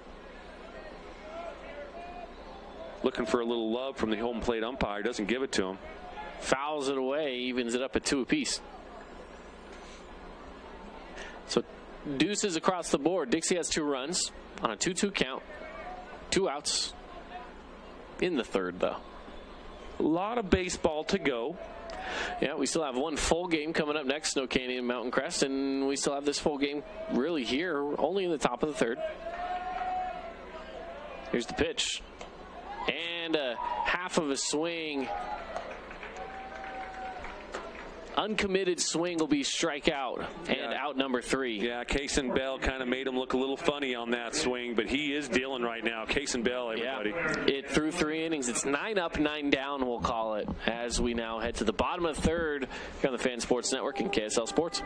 B: Looking for a little love from the home plate umpire. Doesn't give it to him.
A: Fouls it away, evens it up at 2 apiece. So deuces across the board. Dixie has 2 runs on a 2-2 count. 2 outs in the third, though.
B: A lot of baseball to go.
A: Yeah, we still have 1 full game coming up next, Snow Canyon Mountain Crest, and we still have this full game really here, only in the top of the third. Here's the pitch. And a half of a swing. Uncommitted swing will be strikeout and out number 3.
B: Yeah, Kason Bell kind of made him look a little funny on that swing, but he is dealing right now. Kason Bell, everybody.
A: Yeah, it through 3 innings. It's 9 up, 9 down, we'll call it, as we now head to the bottom of the third here on the Fan Sports Network and KSL Sports.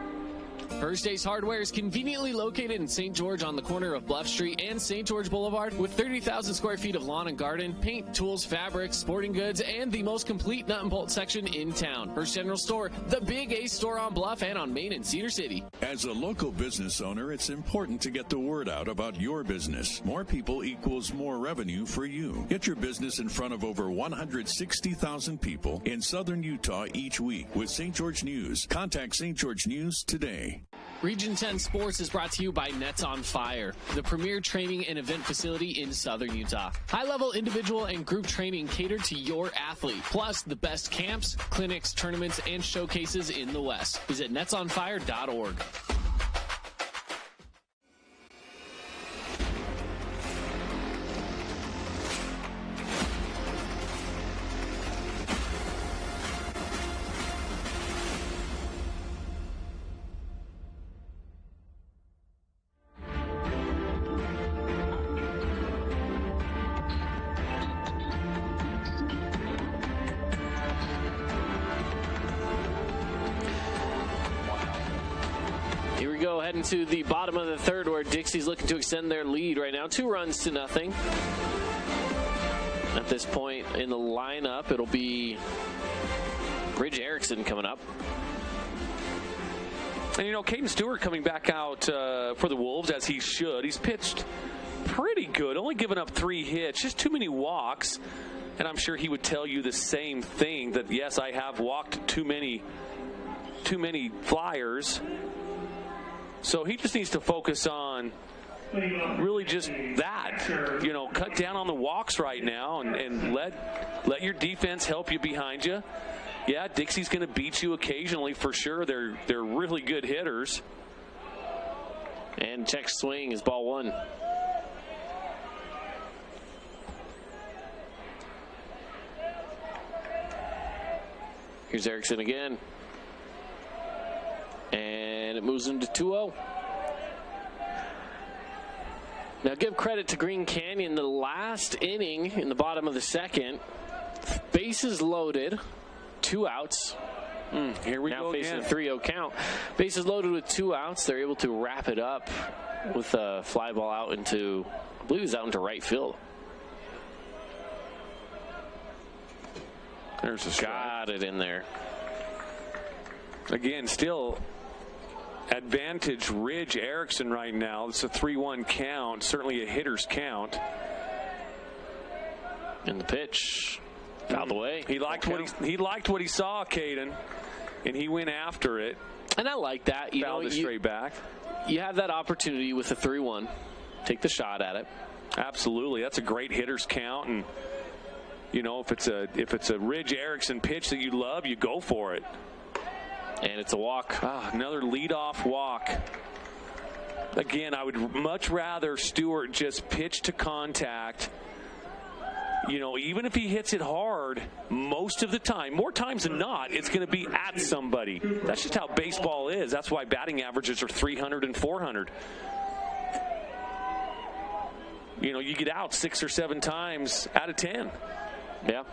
C: First Ace Hardware is conveniently located in St. George on the corner of Bluff Street and St. George Boulevard with 30,000 square feet of lawn and garden, paint, tools, fabrics, sporting goods, and the most complete nut and bolt section in town. First General Store, the Big Ace store on Bluff and on Main in Cedar City.
Q: As a local business owner, it's important to get the word out about your business. More people equals more revenue for you. Get your business in front of over 160,000 people in southern Utah each week with St. George News. Contact St. George News today.
C: Region 10 Sports is brought to you by Nets on Fire, the premier training and event facility in southern Utah. High-level individual and group training catered to your athlete, plus the best camps, clinics, tournaments, and showcases in the West. Visit netsonfire.org. Heading to the bottom of the third where Dixie's looking to extend their lead right now. 2 runs to nothing. At this point in the lineup, it'll be Ridge Erickson coming up.
B: And, Caden Stewart coming back out for the Wolves, as he should. He's pitched pretty good, only giving up 3 hits, just too many walks. And I'm sure he would tell you the same thing, that, yes, I have walked too many Flyers. So he just needs to focus on really just that, cut down on the walks right now and let your defense help you behind you. Yeah, Dixie's going to beat you occasionally for sure. They're really good hitters.
A: And check swing is ball 1. Here's Erickson again. And it moves him to 2-0. Now give credit to Green Canyon. The last inning in the bottom of the second, bases loaded, 2 outs.
B: Here we go
A: facing
B: again.
A: A 3-0 count. Bases loaded with 2 outs. They're able to wrap it up with a fly ball out into, I believe it's out into right field.
B: There's a strike.
A: Got it in there.
B: Again, still advantage Ridge Erickson right now. It's a 3-1 count, certainly a hitter's count.
A: And the pitch out of the way.
B: He liked what he saw, Caden, and he went after it.
A: And I like that.
B: Fouled it straight back.
A: You have that opportunity with a 3-1. Take the shot at it.
B: Absolutely, that's a great hitter's count, and if it's a Ridge Erickson pitch that you love, you go for it.
A: And it's a walk.
B: Another leadoff walk. Again, I would much rather Stewart just pitch to contact. Even if he hits it hard, most of the time, more times than not, it's going to be at somebody. That's just how baseball is. That's why batting averages are 300 and 400. You get out 6 or 7 times out of 10.
A: Yeah.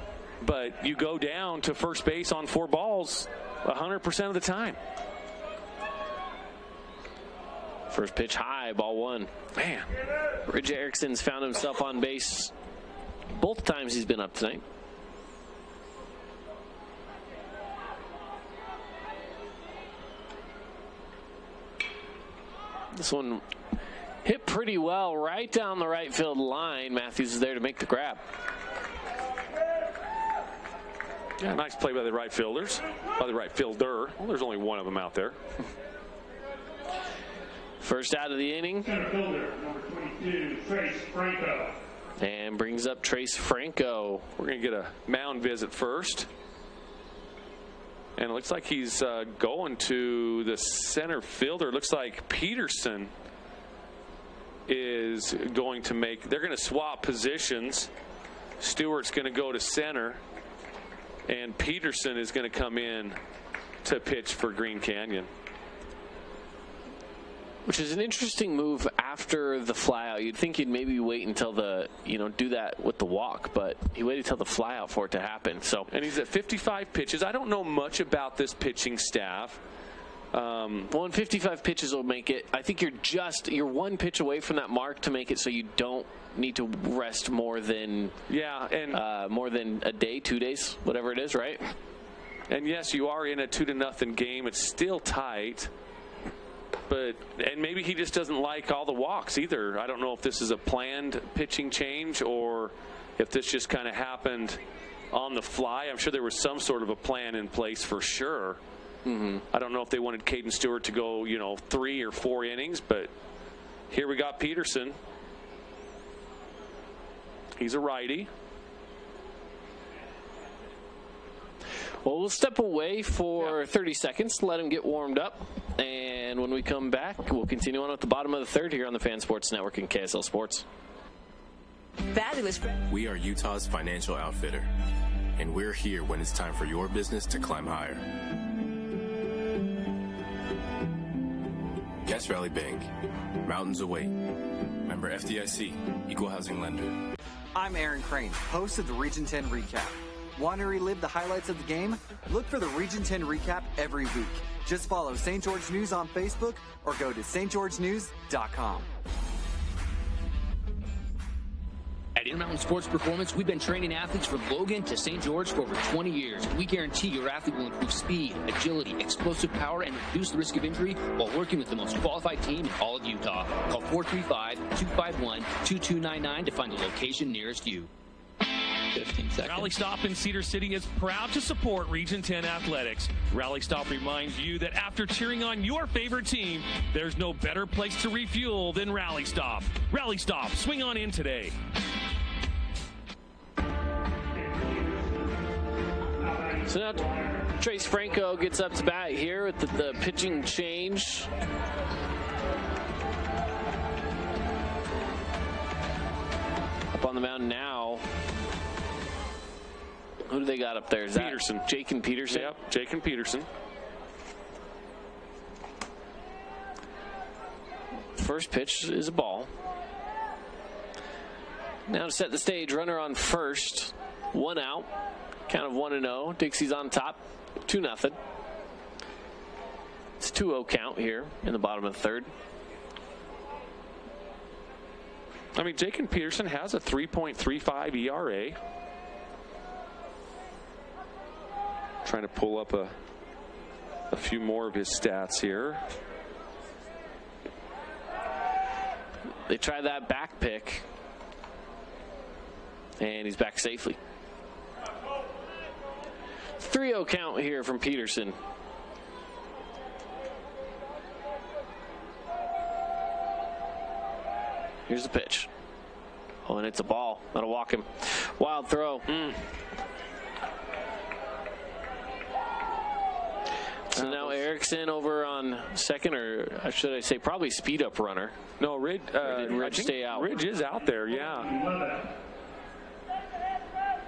B: But you go down to first base on 4 balls 100% of the time.
A: First pitch high, ball 1.
B: Man.
A: Ridge Erickson's found himself on base both times he's been up tonight. This one hit pretty well right down the right field line. Matthews is there to make the grab.
B: Yeah, nice play by the right fielders. By the right fielder. Well, there's only one of them out there.
A: First out of the inning.
G: Center fielder, number 22, Trace Franco.
A: And brings up Trace Franco.
B: We're going to get a mound visit first. And it looks like he's going to the center fielder. It looks like Peterson is going to make. They're going to swap positions. Stewart's going to go to center. And Peterson is going to come in to pitch for Green Canyon.
A: Which is an interesting move after the flyout. You'd think you'd maybe wait until do that with the walk, but he waited till the flyout for it to happen. So,
B: and he's at 55 pitches. I don't know much about this pitching staff.
A: Well, in 55 pitches will make it. I think you're 1 pitch away from that mark to make it so you don't need to rest more than more than a day, 2 days, whatever it is, right?
B: And yes, you are in a 2-0 game. It's still tight. And maybe he just doesn't like all the walks either. I don't know if this is a planned pitching change or if this just kind of happened on the fly. I'm sure there was some sort of a plan in place for sure.
A: Mm-hmm.
B: I don't know if they wanted Caden Stewart to go, 3 or 4 innings, but here we got Peterson. He's a righty.
A: Well, we'll step away for 30 seconds to let him get warmed up. And when we come back, we'll continue on at the bottom of the third here on the Fan Sports Network and KSL Sports.
D: Fabulous. We are Utah's financial outfitter, and we're here when it's time for your business to climb higher. Cache Valley Bank, mountains await. Member FDIC, equal housing lender.
E: I'm Aaron Crane, host of the Region 10 Recap. Want to relive the highlights of the game? Look for the Region 10 Recap every week. Just follow St. George News on Facebook or go to stgeorgenews.com.
R: At Intermountain Sports Performance, we've been training athletes from Logan to St. George for over 20 years. We guarantee your athlete will improve speed, agility, explosive power, and reduce the risk of injury while working with the most qualified team in all of Utah. Call 435-251-2299 to find the location nearest you.
S: 15 seconds. Rally Stop in Cedar City is proud to support Region 10 athletics. Rally Stop reminds you that after cheering on your favorite team, there's no better place to refuel than Rally Stop. Rally Stop, swing on in today.
A: So now Trace Franco gets up to bat here with the pitching change. Up on the mound now. Who do they got up there? Is
B: Peterson.
A: That Jake and Peterson?
B: Yep, Jake and Peterson.
A: First pitch is a ball. Now to set the stage, runner on first. 1 out. Count of 1-0. Dixie's on top. 2-0. It's 2-0 count here in the bottom of the third.
B: I mean, Jake and Peterson has a 3.35 ERA. Trying to pull up a few more of his stats here.
A: They try that back pick. And he's back safely. 3-0 count here from Peterson. Here's the pitch. Oh, and it's a ball. That'll walk him. Wild throw. So now Erickson over on second, or should I say probably speed up runner.
B: No, Ridge
A: stay out.
B: Ridge is out there, yeah.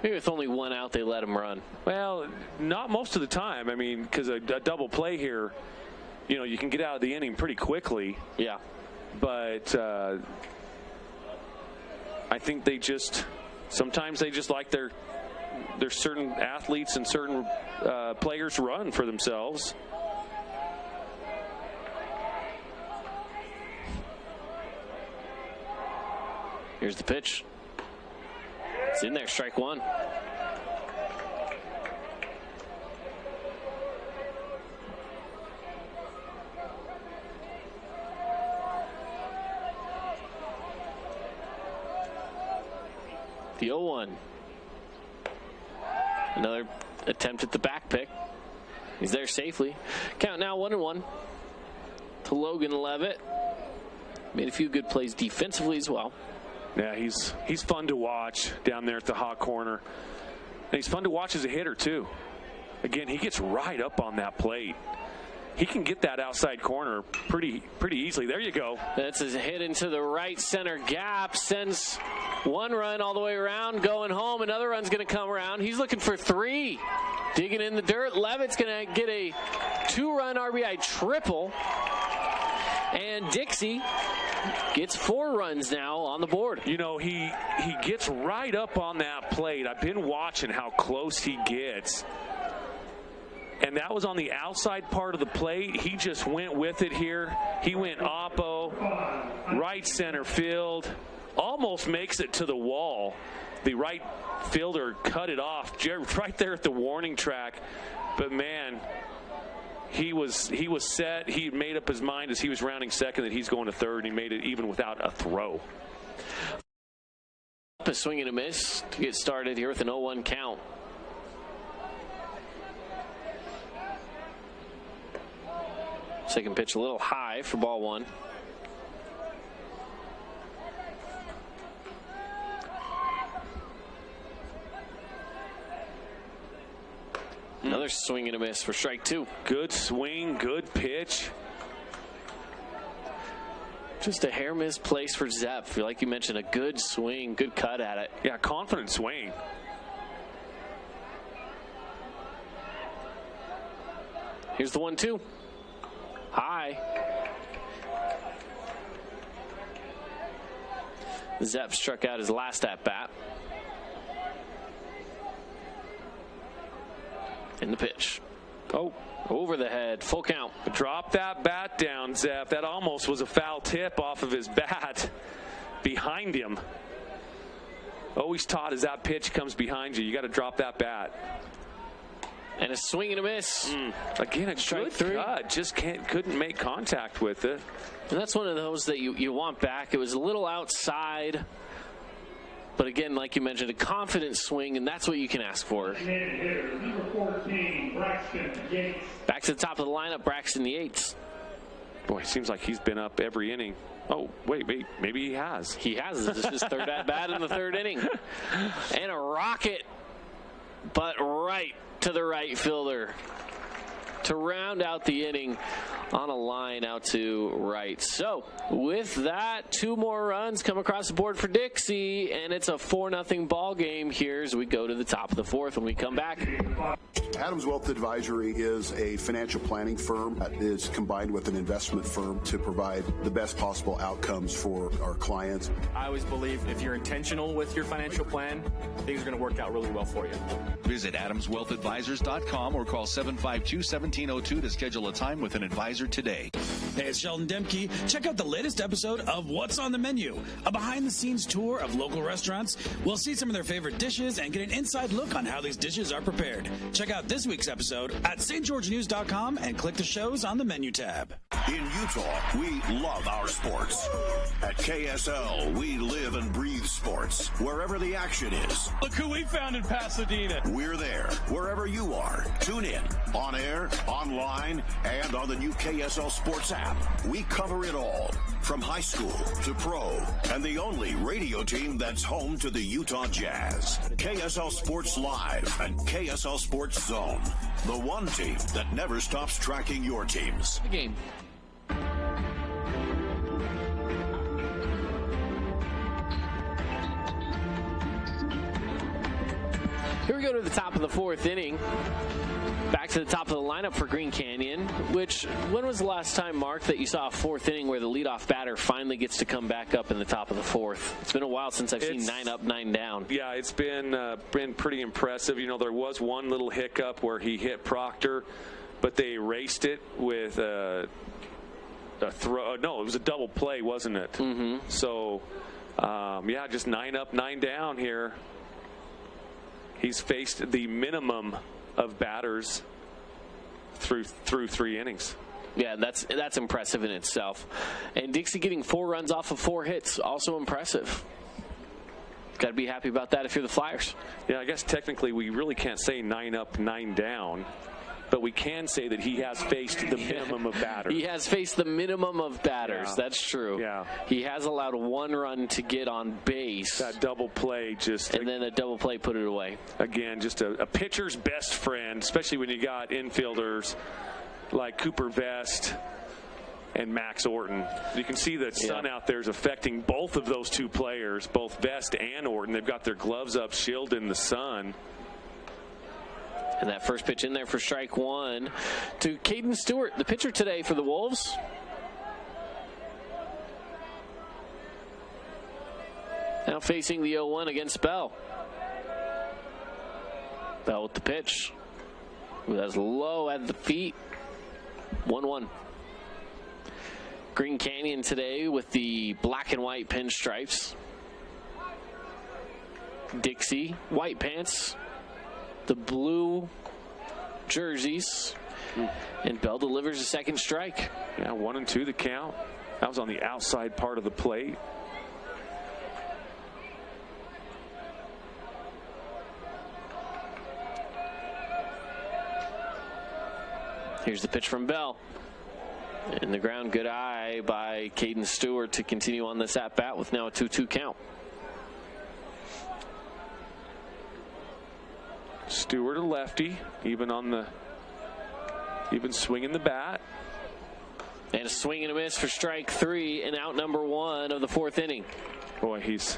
A: Maybe with only 1 out, they let him run.
B: Well, not most of the time. I mean, because a double play here, you know, you can get out of the inning pretty quickly.
A: Yeah.
B: But I think sometimes they just like there's certain athletes and certain players run for themselves.
A: Here's the pitch. It's in there, strike one. The 0-1. Another attempt at the back pick. He's there safely. Count now 1-1 to Logan Levitt. Made a few good plays defensively as well.
B: Yeah, he's fun to watch down there at the hot corner. And he's fun to watch as a hitter too. Again, he gets right up on that plate. He can get that outside corner pretty easily. There you go.
A: That's a hit into the right center gap. Sends one run all the way around, going home. Another run's going to come around. He's looking for 3. Digging in the dirt. Levitt's going to get a 2-run RBI triple. And Dixie gets 4 runs now on the board.
B: You know, he gets right up on that plate. I've been watching how close he gets. And that was on the outside part of the plate. He just went with it here. He went oppo, right center field, almost makes it to the wall. The right fielder cut it off right there at the warning track. But man, he was set. He made up his mind as he was rounding second that he's going to third, and he made it even without a throw.
A: A swing and a miss to get started here with an 0-1 count. Second pitch a little high for ball 1. Another swing and a miss for strike 2.
B: Good swing, good pitch.
A: Just a hair misplaced for Zepp. Like you mentioned, a good swing, good cut at it.
B: Yeah, confident swing.
A: Here's the 1-2. High. Zepp struck out his last at bat. In the pitch. Oh, over the head. Full count.
B: Drop that bat down, Zepp. That almost was a foul tip off of his bat behind him. always taught as that pitch comes behind you, you got to drop that bat.
A: And a swing and a miss.
B: Again, a strike good cut. Just couldn't make contact with it.
A: And that's one of those that you want back. It was a little outside. But again, like you mentioned, a confident swing, and that's what you can ask for.
G: Number 14, Braxton Yates.
A: Back to the top of the lineup, Braxton Yates.
B: Boy, it seems like he's been up every inning. Oh, wait, maybe he has.
A: He has. This is his third at-bat in the third inning. And a rocket, but right to the right fielder to round out the inning on a line out to right. So with that, 2 more runs come across the board for Dixie, and it's a 4-0 ball game here as we go to the top of the 4th when we come back.
F: Adams Wealth Advisory is a financial planning firm that is combined with an investment firm to provide the best possible outcomes for our clients.
H: I always believe if you're intentional with your financial plan, things are going to work out really well for you.
I: Visit AdamsWealthAdvisors.com or call 752-1702 to schedule a time with an advisor today.
J: Hey, it's Sheldon Demke. Check out the latest episode of What's on the Menu, a behind-the-scenes tour of local restaurants. We'll see some of their favorite dishes and get an inside look on how these dishes are prepared. Check out this week's episode at stgeorgenews.com and click the shows on the menu tab.
K: In Utah, we love our sports. At KSL, we live and breathe sports. Wherever the action is.
L: Look who we found in Pasadena.
K: We're there. Wherever you are. Tune in. On air, online, and on the new KSL Sports app. We cover it all. From high school to pro. And the only radio team that's home to the Utah Jazz. KSL Sports Live and KSL Sports Zone. The one team that never stops tracking your teams.
C: The game.
A: Here we go to the top of the 4th inning. Back to the top of the lineup for Green Canyon, which, when was the last time, Mark, that you saw a 4th inning where the leadoff batter finally gets to come back up in the top of the 4th? It's been a while since I've seen 9 up, 9 down.
B: Yeah, it's been pretty impressive. You know, there was one little hiccup where he hit Proctor, but they erased it with a throw. No, it was a double play, wasn't it?
A: Mm-hmm.
B: So, yeah, just 9 up, 9 down here. He's faced the minimum of batters through 3 innings.
A: Yeah, that's impressive in itself. And Dixie getting 4 runs off of 4 hits, also impressive. Got to be happy about that if you're the Flyers.
B: Yeah, I guess technically we really can't say 9 up, 9 down. But we can say that he has faced the minimum of batters.
A: He has faced the minimum of batters. Yeah. That's true.
B: Yeah.
A: He has allowed 1 run to get on base.
B: That double play
A: and then a double play put it away.
B: Again, just a pitcher's best friend, especially when you got infielders like Cooper Vest and Max Orton. You can see that sun out there is affecting both of those 2 players, both Vest and Orton. They've got their gloves up, shielding the sun.
A: And that first pitch in there for strike 1 to Caden Stewart, the pitcher today for the Wolves. Now facing the 0-1 against Bell. Bell with the pitch. That's low at the feet. 1-1. Green Canyon today with the black and white pinstripes. Dixie, white pants. The blue jerseys, and Bell delivers a second strike.
B: Yeah, 1-2 the count. That was on the outside part of the plate.
A: Here's the pitch from Bell. In the ground, good eye by Caden Stewart to continue on this at-bat with now a 2-2 count.
B: Stewart a lefty, even swinging the bat.
A: And a swing and a miss for strike 3 and out number 1 of the 4th inning.
B: Boy, he's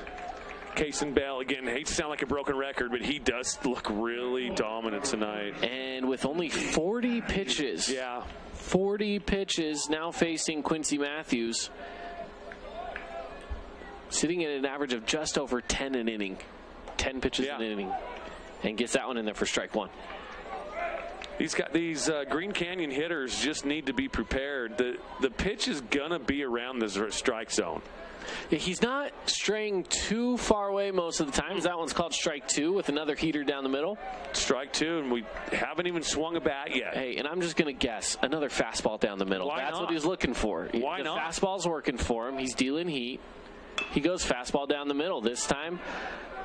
B: Kason Bell again. Hate to sound like a broken record, but he does look really dominant tonight.
A: And with only 40 pitches.
B: Yeah.
A: 40 pitches now facing Quincy Matthews. Sitting at an average of just over 10 an inning. 10 pitches an inning. And gets that one in there for strike 1.
B: These Green Canyon hitters just need to be prepared. The pitch is going to be around the strike zone.
A: He's not straying too far away most of the time. That one's called strike 2 with another heater down the middle.
B: Strike 2, and we haven't even swung a bat yet.
A: Hey, and I'm just going to guess another fastball down the middle. That's what he was looking for.
B: Why not?
A: The fastball's working for him. He's dealing heat. He goes fastball down the middle. This time,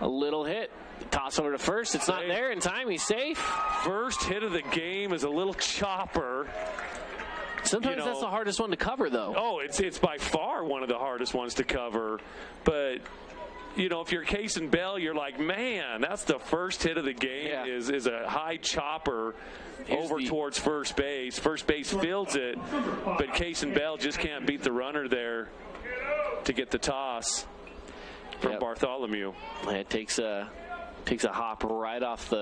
A: a little hit. Toss over to first. It's not there in time. He's safe.
B: First hit of the game is a little chopper.
A: Sometimes that's the hardest one to cover, though.
B: Oh, it's by far one of the hardest ones to cover. But, if you're Case Bell, you're like, man, that's the first hit of the game is a high chopper over towards first base. First base fields it, but Case Bell just can't beat the runner there to get the toss from Bartholomew.
A: It takes a hop right off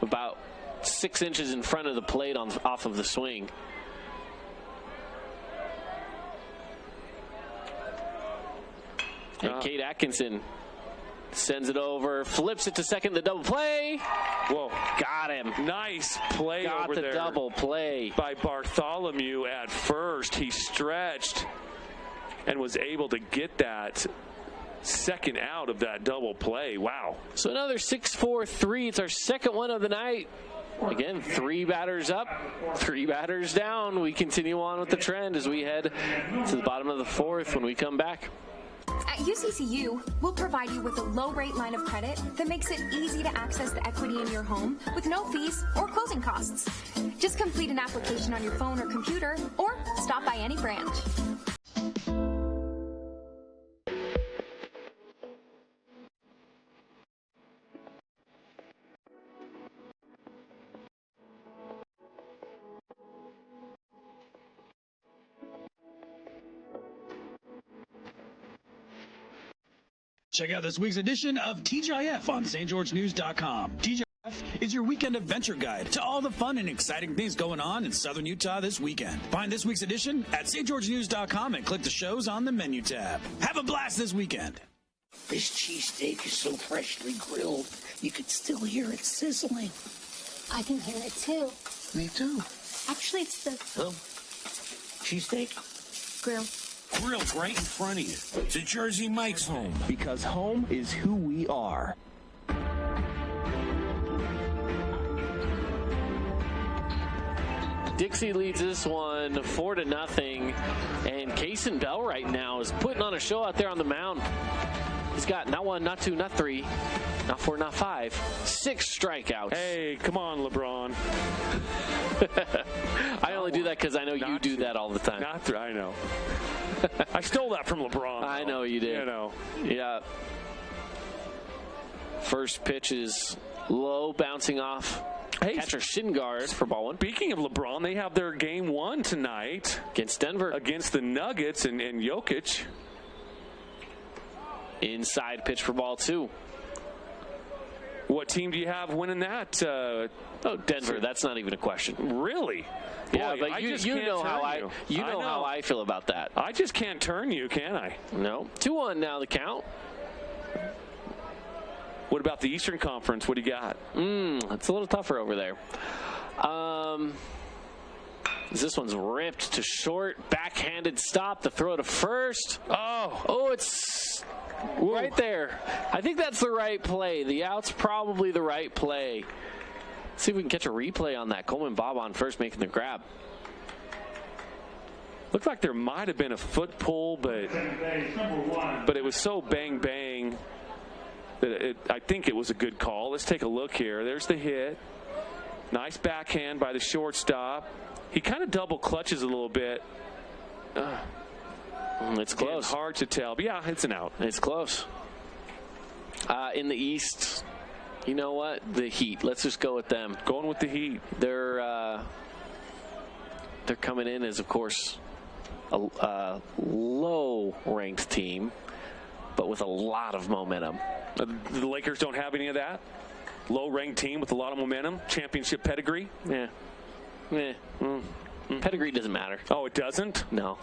A: about 6 inches in front of the plate off of the swing. And Kate Atkinson sends it over, flips it to second, the double play.
B: Whoa.
A: Got him.
B: Nice play over there.
A: Got the double play.
B: By Bartholomew at first. He stretched and was able to get that second out of that double play. Wow.
A: So another 6-4-3. It's our second one of the night. Again, 3 batters up, 3 batters down. We continue on with the trend as we head to the bottom of the 4th when we come back.
M: At UCCU, we'll provide you with a low-rate line of credit that makes it easy to access the equity in your home with no fees or closing costs. Just complete an application on your phone or computer, or stop by any branch.
J: Check out this week's edition of TGIF on stgeorgenews.com. TGIF is your weekend adventure guide to all the fun and exciting things going on in Southern Utah this weekend. Find this week's edition at stgeorgenews.com and click the shows on the menu tab. Have a blast this weekend.
N: This cheesesteak is so freshly grilled, you could still hear it sizzling.
O: I can hear it too.
N: Me too.
O: Actually, it's the
N: Cheesesteak?
O: grill.
T: Grilled right in front of you. It's a Jersey Mike's home.
U: Because home is who we are.
A: Dixie leads this one 4-0, and Case Bell right now is putting on a show out there on the mound. He's got not 1, not 2, not 3, not 4, not 5, 6 strikeouts.
B: Hey, come on, LeBron.
A: I only do that because I know you do that all the time.
B: I know. I stole that from LeBron.
A: I know you did. Yeah. First pitch is low, bouncing off catcher shin guard for ball 1.
B: Speaking of LeBron, they have their game 1 tonight
A: against Denver,
B: against the Nuggets and Jokic.
A: Inside pitch for ball 2.
B: What team do you have winning that?
A: Denver. That's not even a question.
B: Really?
A: Yeah, but you know how I feel about that.
B: I just can't turn you, can I?
A: No. 2-1 now the count.
B: What about the Eastern Conference? What do you got?
A: It's a little tougher over there. This one's ripped to short, backhanded stop, the throw to first. Oh, it's right there. I think that's the right play. The out's probably the right play. Let's see if we can catch a replay on that. Coleman Bob on first making the grab.
B: Looked like there might have been a foot pull, but it was so bang bang that I think it was a good call. Let's take a look here. There's the hit. Nice backhand by the shortstop. He kind of double clutches a little bit.
A: It's close.
B: Hard to tell. But yeah, it's an out.
A: It's close. In the East, you know what? The Heat. Let's just go with them.
B: Going with the Heat.
A: They're coming in as, of course, a low-ranked team, but with a lot of momentum.
B: The Lakers don't have any of that? Low-ranked team with a lot of momentum? Championship pedigree?
A: Yeah. Pedigree doesn't matter.
B: Oh, it doesn't?
A: No.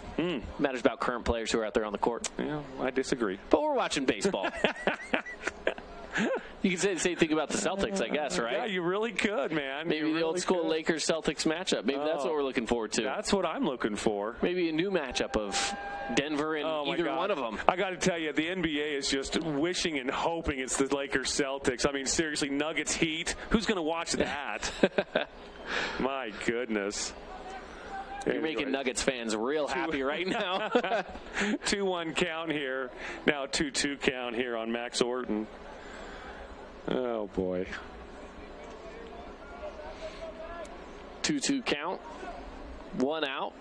A: Matters about current players who are out there on the court.
B: Yeah, I disagree.
A: But we're watching baseball. You can say the same thing about the Celtics, I guess, right?
B: Yeah, you really could, man.
A: Maybe the old school Lakers-Celtics matchup. Maybe that's what we're looking forward to.
B: That's what I'm looking for.
A: Maybe a new matchup of Denver and either one of them.
B: I got to tell you, the NBA is just wishing and hoping it's the Lakers-Celtics. I mean, seriously, Nuggets Heat. Who's going to watch that? My goodness.
A: You're making Nuggets fans real happy right now.
B: 2-1 count here. Now 2-2 count here on Max Orton. Oh, boy.
A: 2-2 count. 1 out.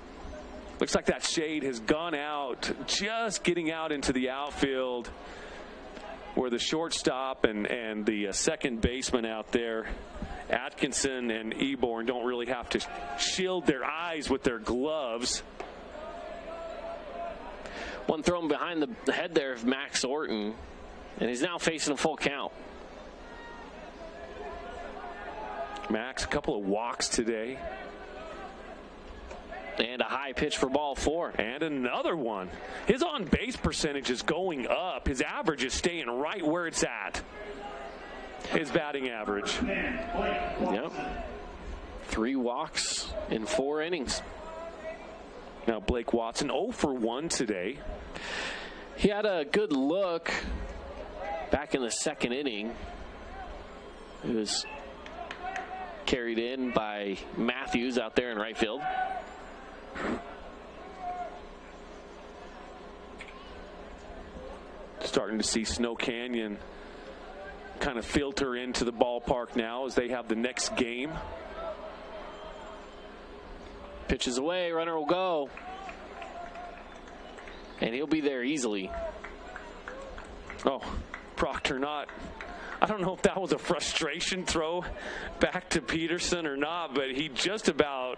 B: Looks like that shade has gone out, just getting out into the outfield where the shortstop and the second baseman out there, Atkinson and Eborn, don't really have to shield their eyes with their gloves.
A: One thrown behind the head there of Max Orton, and he's now facing a full count.
B: Max, a couple of walks today.
A: And a high pitch for ball 4.
B: And another one. His on-base percentage is going up. His average is staying right where it's at. His batting average.
A: Yep. 3 walks in 4 innings.
B: Now Blake Watson 0 for 1 today.
A: He had a good look back in the 2nd inning. It was carried in by Matthews out there in right field.
B: Starting to see Snow Canyon kind of filter into the ballpark now as they have the next game.
A: Pitches away, runner will go. And he'll be there easily.
B: Oh, Proctor not. I don't know if that was a frustration throw back to Peterson or not, but he just about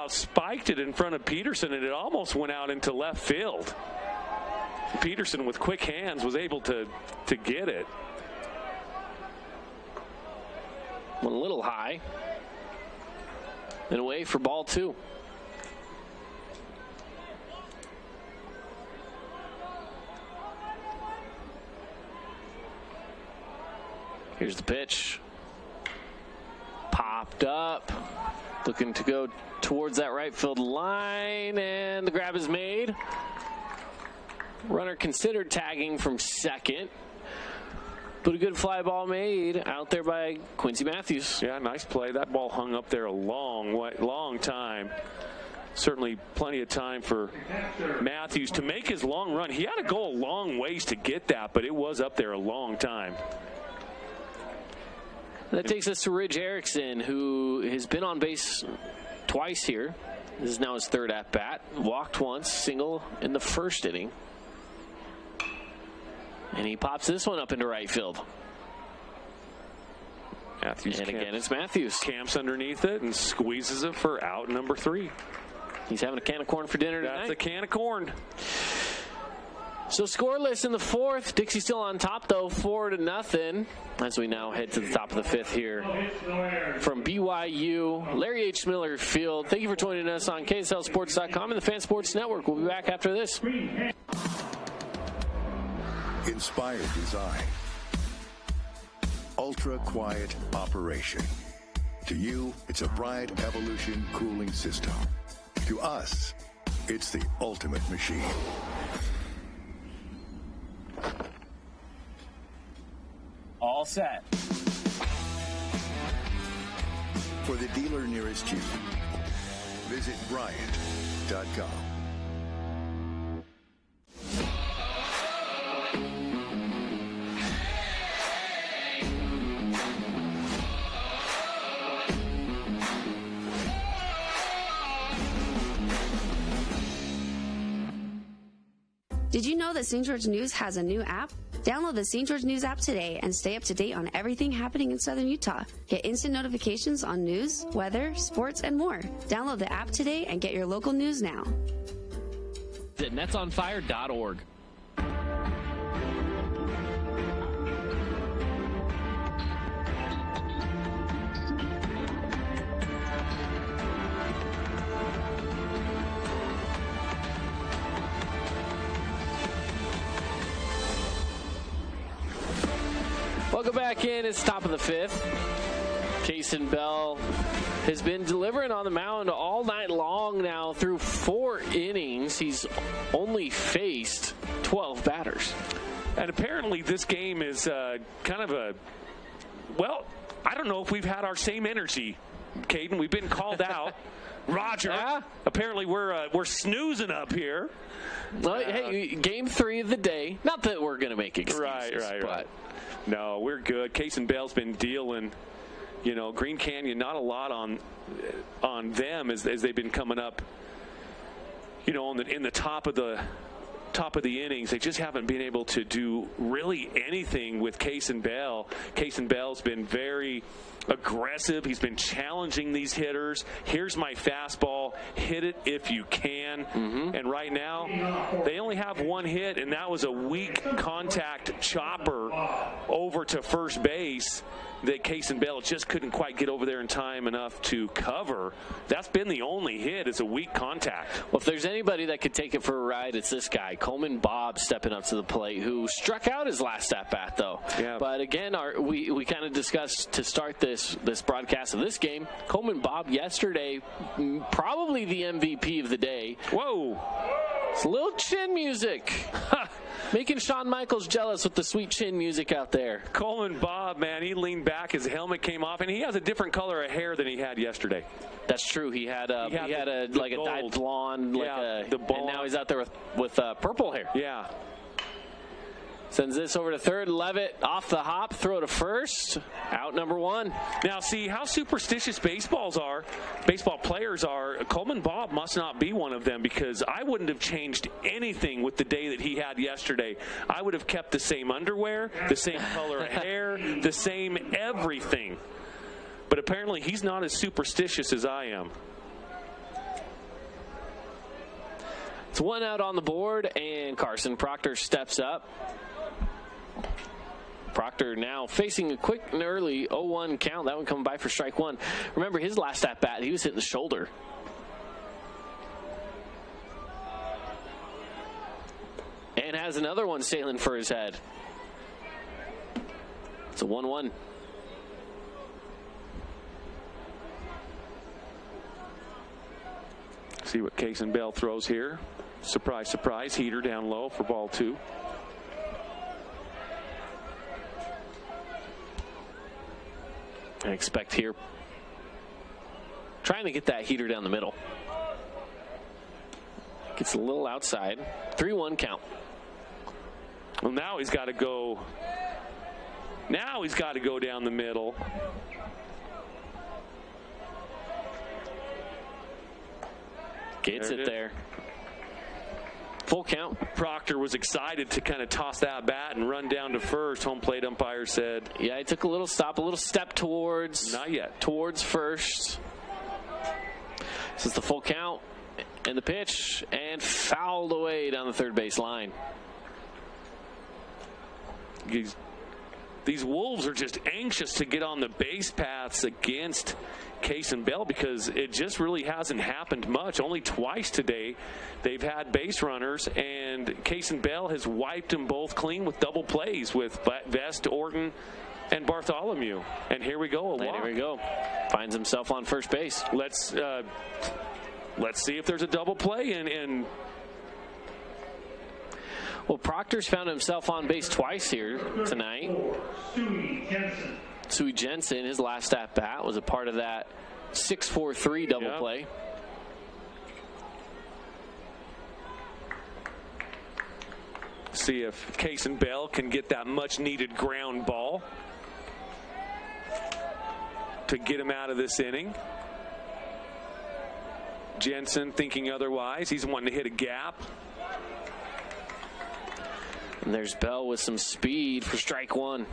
B: spiked it in front of Peterson, and it almost went out into left field. Peterson, with quick hands, was able to get it.
A: Went a little high. And away for ball 2. Here's the pitch. Popped up. Looking to go towards that right field line, and the grab is made. Runner considered tagging from second, but a good fly ball made out there by Quincy Matthews.
B: Yeah, nice play. That ball hung up there a long time. Certainly plenty of time for Matthews to make his long run. He had to go a long ways to get that, but it was up there a long time.
A: That takes us to Ridge Erickson, who has been on base twice here. This is now his 3rd at-bat. Walked once, single in the 1st inning. And he pops this one up into right field.
B: Matthews,
A: and again, it's Matthews.
B: Camps underneath it and squeezes it for out number 3.
A: He's having a can of corn for dinner tonight.
B: That's a can of corn.
A: So scoreless in the 4th. Dixie still on top, though, 4-0. As we now head to the top of the 5th here from BYU, Larry H. Miller Field. Thank you for joining us on KSLSports.com and the Fan Sports Network. We'll be back after this.
K: Inspired design. Ultra quiet operation. To you, it's a Bryant Evolution cooling system. To us, it's the ultimate machine.
U: All set.
K: For the dealer nearest you, visit Bryant.com.
P: Did you know that St. George News has a new app? Download the St. George News app today and stay up to date on everything happening in Southern Utah. Get instant notifications on news, weather, sports, and more. Download the app today and get your local news now.
C: Visit netsonfire.org.
A: Welcome back in. It's top of the fifth. Kason Bell has been delivering on the mound all night long now through 4 innings. He's only faced 12 batters.
B: And apparently this game is kind of a, well, I don't know if we've had our same energy, Caden. We've been called out. Roger, apparently we're snoozing up here.
A: Well, hey, game 3 of the day. Not that we're going to make excuses.
B: Right. No, we're good. Kason Bell's been dealing. You know, Green Canyon, not a lot on them as they've been coming up. You know, in the top of the innings, they just haven't been able to do really anything with Kason Bell. Kason Bell's been very aggressive. He's been challenging these hitters. Here's my fastball. Hit it if you can. And right now, they only have 1 hit, and that was a weak contact chopper over to first base that Kason Bell just couldn't quite get over there in time enough to cover. That's been the only hit. It's a weak contact.
A: Well, if there's anybody that could take it for a ride, it's this guy, Coleman Bob, stepping up to the plate, who struck out his last at-bat, though.
B: Yeah.
A: But again, we kind of discussed to start this broadcast of this game, Coleman Bob yesterday, probably the MVP of the day.
B: Whoa.
A: It's a little chin music. Making Shawn Michaels jealous with the sweet chin music out there.
B: Coleman Bob, man, he leaned back, his helmet came off, and he has a different color of hair than he had yesterday.
A: That's true. He had a dyed blonde, and now he's out there with purple hair.
B: Yeah.
A: Sends this over to third. Levitt off the hop, throw to first. Out number 1.
B: Now, see how superstitious baseball players are. Coleman Bob must not be one of them, because I wouldn't have changed anything with the day that he had yesterday. I would have kept the same underwear, the same color of hair, the same everything. But apparently he's not as superstitious as I am.
A: It's 1 out on the board, and Carson Proctor steps up. Proctor now facing a quick and early 0-1 count. That one coming by for strike 1. Remember, his last at-bat, he was hitting the shoulder. And has another one sailing for his head. It's a 1-1.
B: See what Kason Bell throws here. Surprise, surprise. Heater down low for ball 2.
A: I expect here, trying to get that heater down the middle. Gets a little outside. 3-1 count.
B: Well, now he's got to go. Now he's got to go down the middle.
A: Gets it there. Full count.
B: Proctor was excited to kind of toss that bat and run down to first. Home plate umpire said.
A: Yeah, he took a little step towards.
B: Not yet.
A: Towards first. This is the full count. And the pitch. And fouled away down the third base line.
B: These Wolves are just anxious to get on the base paths against Kason Bell, because it just really hasn't happened much. Only twice today they've had base runners, and Kason Bell has wiped them both clean with double plays with Vest, Orton, and Bartholomew. And here we go.
A: And here we go. Finds himself on first base.
B: Let's see if there's a double play. And
A: well, Proctor's found himself on base twice here tonight. Suey Jensen, his last at-bat, was a part of that 6-4-3 double play.
B: See if Kason Bell can get that much-needed ground ball to get him out of this inning. Jensen thinking otherwise. He's wanting to hit a gap.
A: And there's Bell with some speed for strike 1.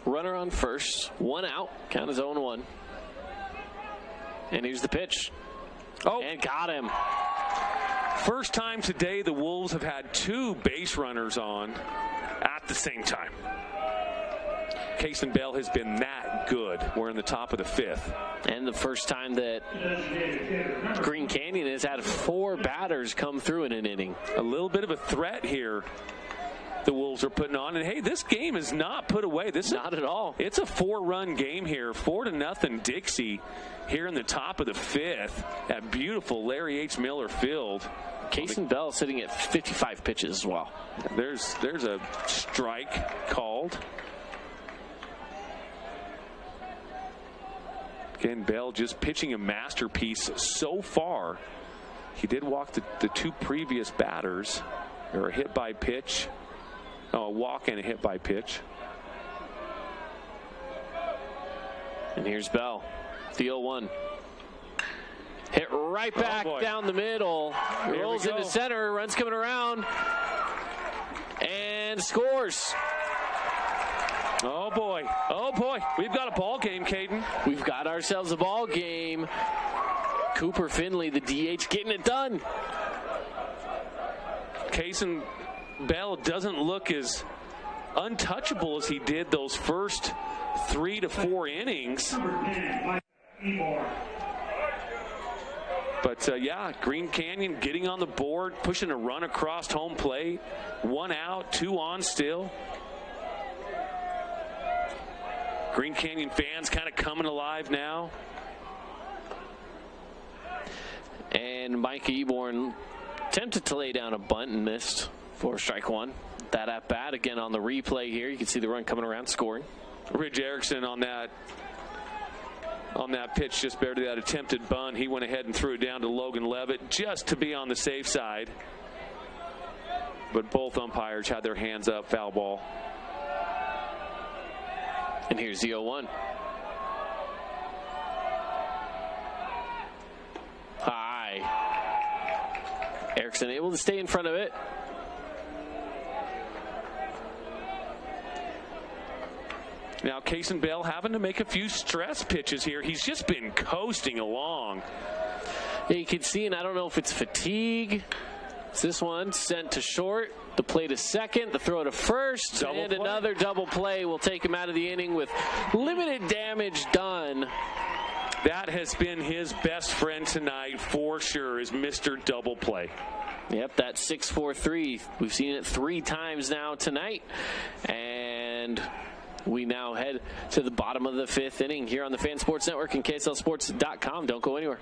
A: Runner on first, 1 out, count is 0-1. And here's the pitch.
B: Oh,
A: and got him.
B: First time today the Wolves have had 2 base runners on at the same time. Kaysen Bell has been that good. We're in the top of the 5th.
A: And the first time that Green Canyon has had 4 batters come through in an inning.
B: A little bit of a threat here the Wolves are putting on. And, hey, this game is not put away.
A: Not at all.
B: It's a 4-run game here. 4-0 Dixie here in the top of the 5th at beautiful Larry H. Miller Field.
A: Kaysen Bell sitting at 55 pitches as well.
B: There's a strike called. Again, Bell just pitching a masterpiece so far. He did walk the 2 previous batters. Or a hit by pitch. Oh, a walk and a hit by pitch.
A: And here's Bell. The 0-1. Hit right back down the middle. Rolls into center. Runs coming around. And scores.
B: Oh, boy. Oh, boy. We've got a ball game, Caden.
A: We've got ourselves a ball game. Cooper Finley, the DH, getting it done.
B: Kaysen Bell doesn't look as untouchable as he did those first 3 to 4 innings. But, yeah, Green Canyon getting on the board, pushing a run across home plate. 1 out, 2 on still. Green Canyon fans kind of coming alive now.
A: And Mike Eborn attempted to lay down a bunt and missed for strike 1. That at bat again on the replay here. You can see the run coming around, scoring.
B: Ridge Erickson on that pitch just barely that attempted bunt. He went ahead and threw it down to Logan Levitt just to be on the safe side. But both umpires had their hands up, foul ball.
A: And here's the 0-1. High. Erickson able to stay in front of it.
B: Now Kaysen Bell having to make a few stress pitches here. He's just been coasting along.
A: Yeah, you can see, and I don't know if it's fatigue. It's this one sent to short. The play to second, the throw to first,
B: double
A: and
B: play.
A: Another double play will take him out of the inning with limited damage done.
B: That has been his best friend tonight for sure, is Mr. Double Play.
A: Yep, that 6-4-3. We've seen it 3 times now tonight. And we now head to the bottom of the 5th inning here on the Fan Sports Network and KSLSports.com. Don't go anywhere.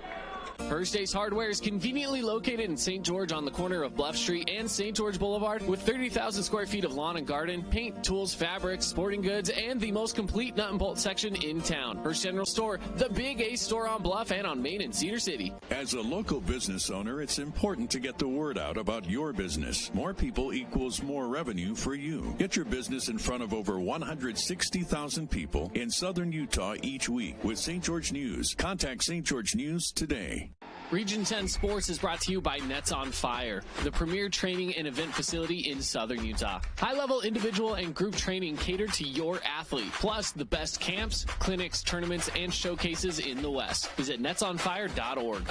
C: First Ace Hardware is conveniently located in St. George on the corner of Bluff Street and St. George Boulevard with 30,000 square feet of lawn and garden, paint, tools, fabrics, sporting goods, and the most complete nut and bolt section in town. First General Store, the Big Ace store on Bluff and on Main in Cedar City.
Q: As a local business owner, it's important to get the word out about your business. More people equals more revenue for you. Get your business in front of over 160,000 people in southern Utah each week with St. George News. Contact St. George News today.
C: Region 10 Sports is brought to you by Nets on Fire, the premier training and event facility in southern Utah. High-level individual and group training catered to your athlete, plus the best camps, clinics, tournaments, and showcases in the West. Visit netsonfire.org.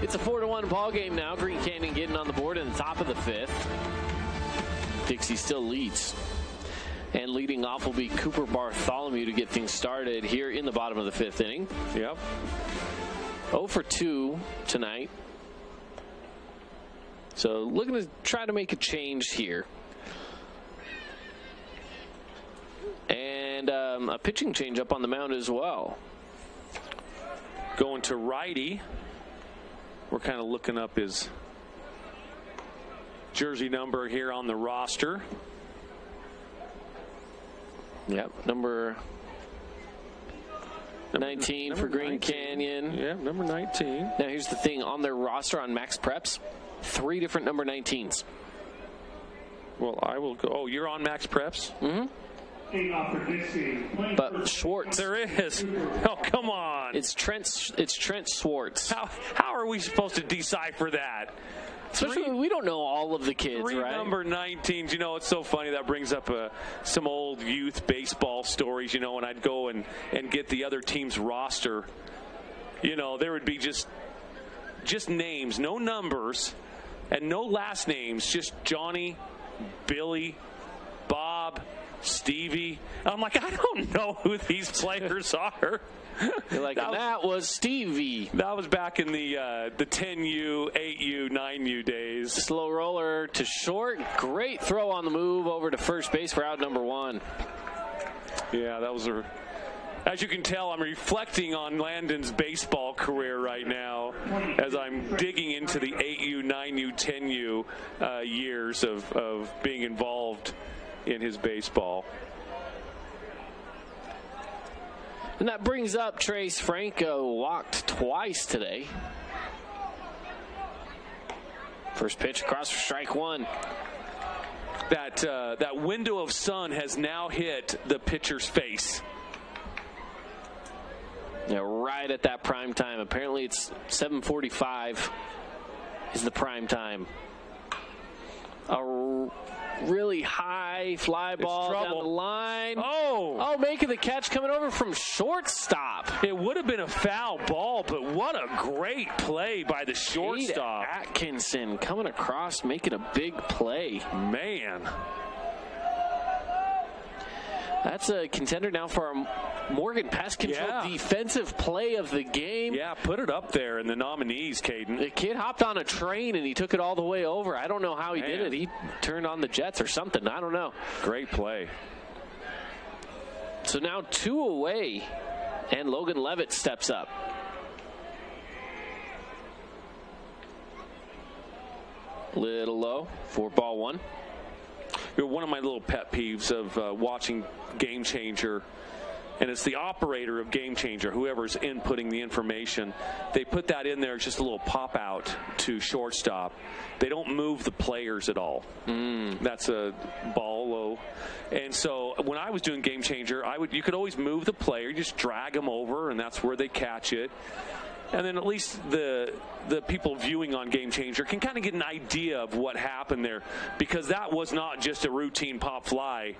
A: It's a 4-1 ball game now. Green Canyon getting on the board in the top of the 5th. Dixie still leads. And leading off will be Cooper Bartholomew to get things started here in the bottom of the 5th inning.
B: Yep.
A: 0 for 2 tonight. So looking to try to make a change here. And a pitching change up on the mound as well.
B: Going to righty. We're kind of looking up his jersey number here on the roster.
A: Yep, number 19 for Green
B: 19.
A: Canyon.
B: Yeah, number 19.
A: Now here's the thing, on their roster on Max Preps, 3 different number 19s.
B: Well, I will go. Oh, you're on Max Preps?
A: Mm-hmm. But Schwartz.
B: There is. Oh, come on.
A: It's Trent Schwartz.
B: How are we supposed to decipher that?
A: Especially we don't know all of the kids, right?
B: Number 19s. You know, it's so funny. That brings up some old youth baseball stories, you know, when I'd go and get the other team's roster. You know, there would be just names, no numbers, and no last names, just Johnny, Billy, Bob, Stevie. I'm like, I don't know who these players are.
A: You're like, that was Stevie.
B: That was back in the 10U, 8U, 9U days.
A: Slow roller to short. Great throw on the move over to first base for out number 1.
B: Yeah, that was as you can tell, I'm reflecting on Landon's baseball career right now as I'm digging into the 8U, 9U, 10U years of being involved in his baseball.
A: And that brings up Trace Franco, walked twice today. First pitch across for strike 1.
B: That window of sun has now hit the pitcher's face.
A: Yeah, right at that prime time. Apparently it's 7:45 is the prime time. A really high fly ball down the line. Oh, making the catch coming over from shortstop.
B: It would have been a foul ball, but what a great play by the shortstop.
A: Atkinson coming across, making a big play.
B: Man.
A: That's a contender now for our Morgan Pest Control defensive play of the game.
B: Yeah, put it up there in the nominees, Caden.
A: The kid hopped on a train and he took it all the way over. I don't know how he did it. He turned on the Jets or something. I don't know.
B: Great play.
A: So now 2 away, and Logan Levitt steps up. Little low for ball 1.
B: One of my little pet peeves of watching Game Changer, and it's the operator of Game Changer, whoever's inputting the information. They put that in there, just a little pop out to shortstop. They don't move the players at all. That's a ball low. And so when I was doing Game Changer, you could always move the player, you just drag them over, and that's where they catch it. And then at least the people viewing on Game Changer can kind of get an idea of what happened there, because that was not just a routine pop fly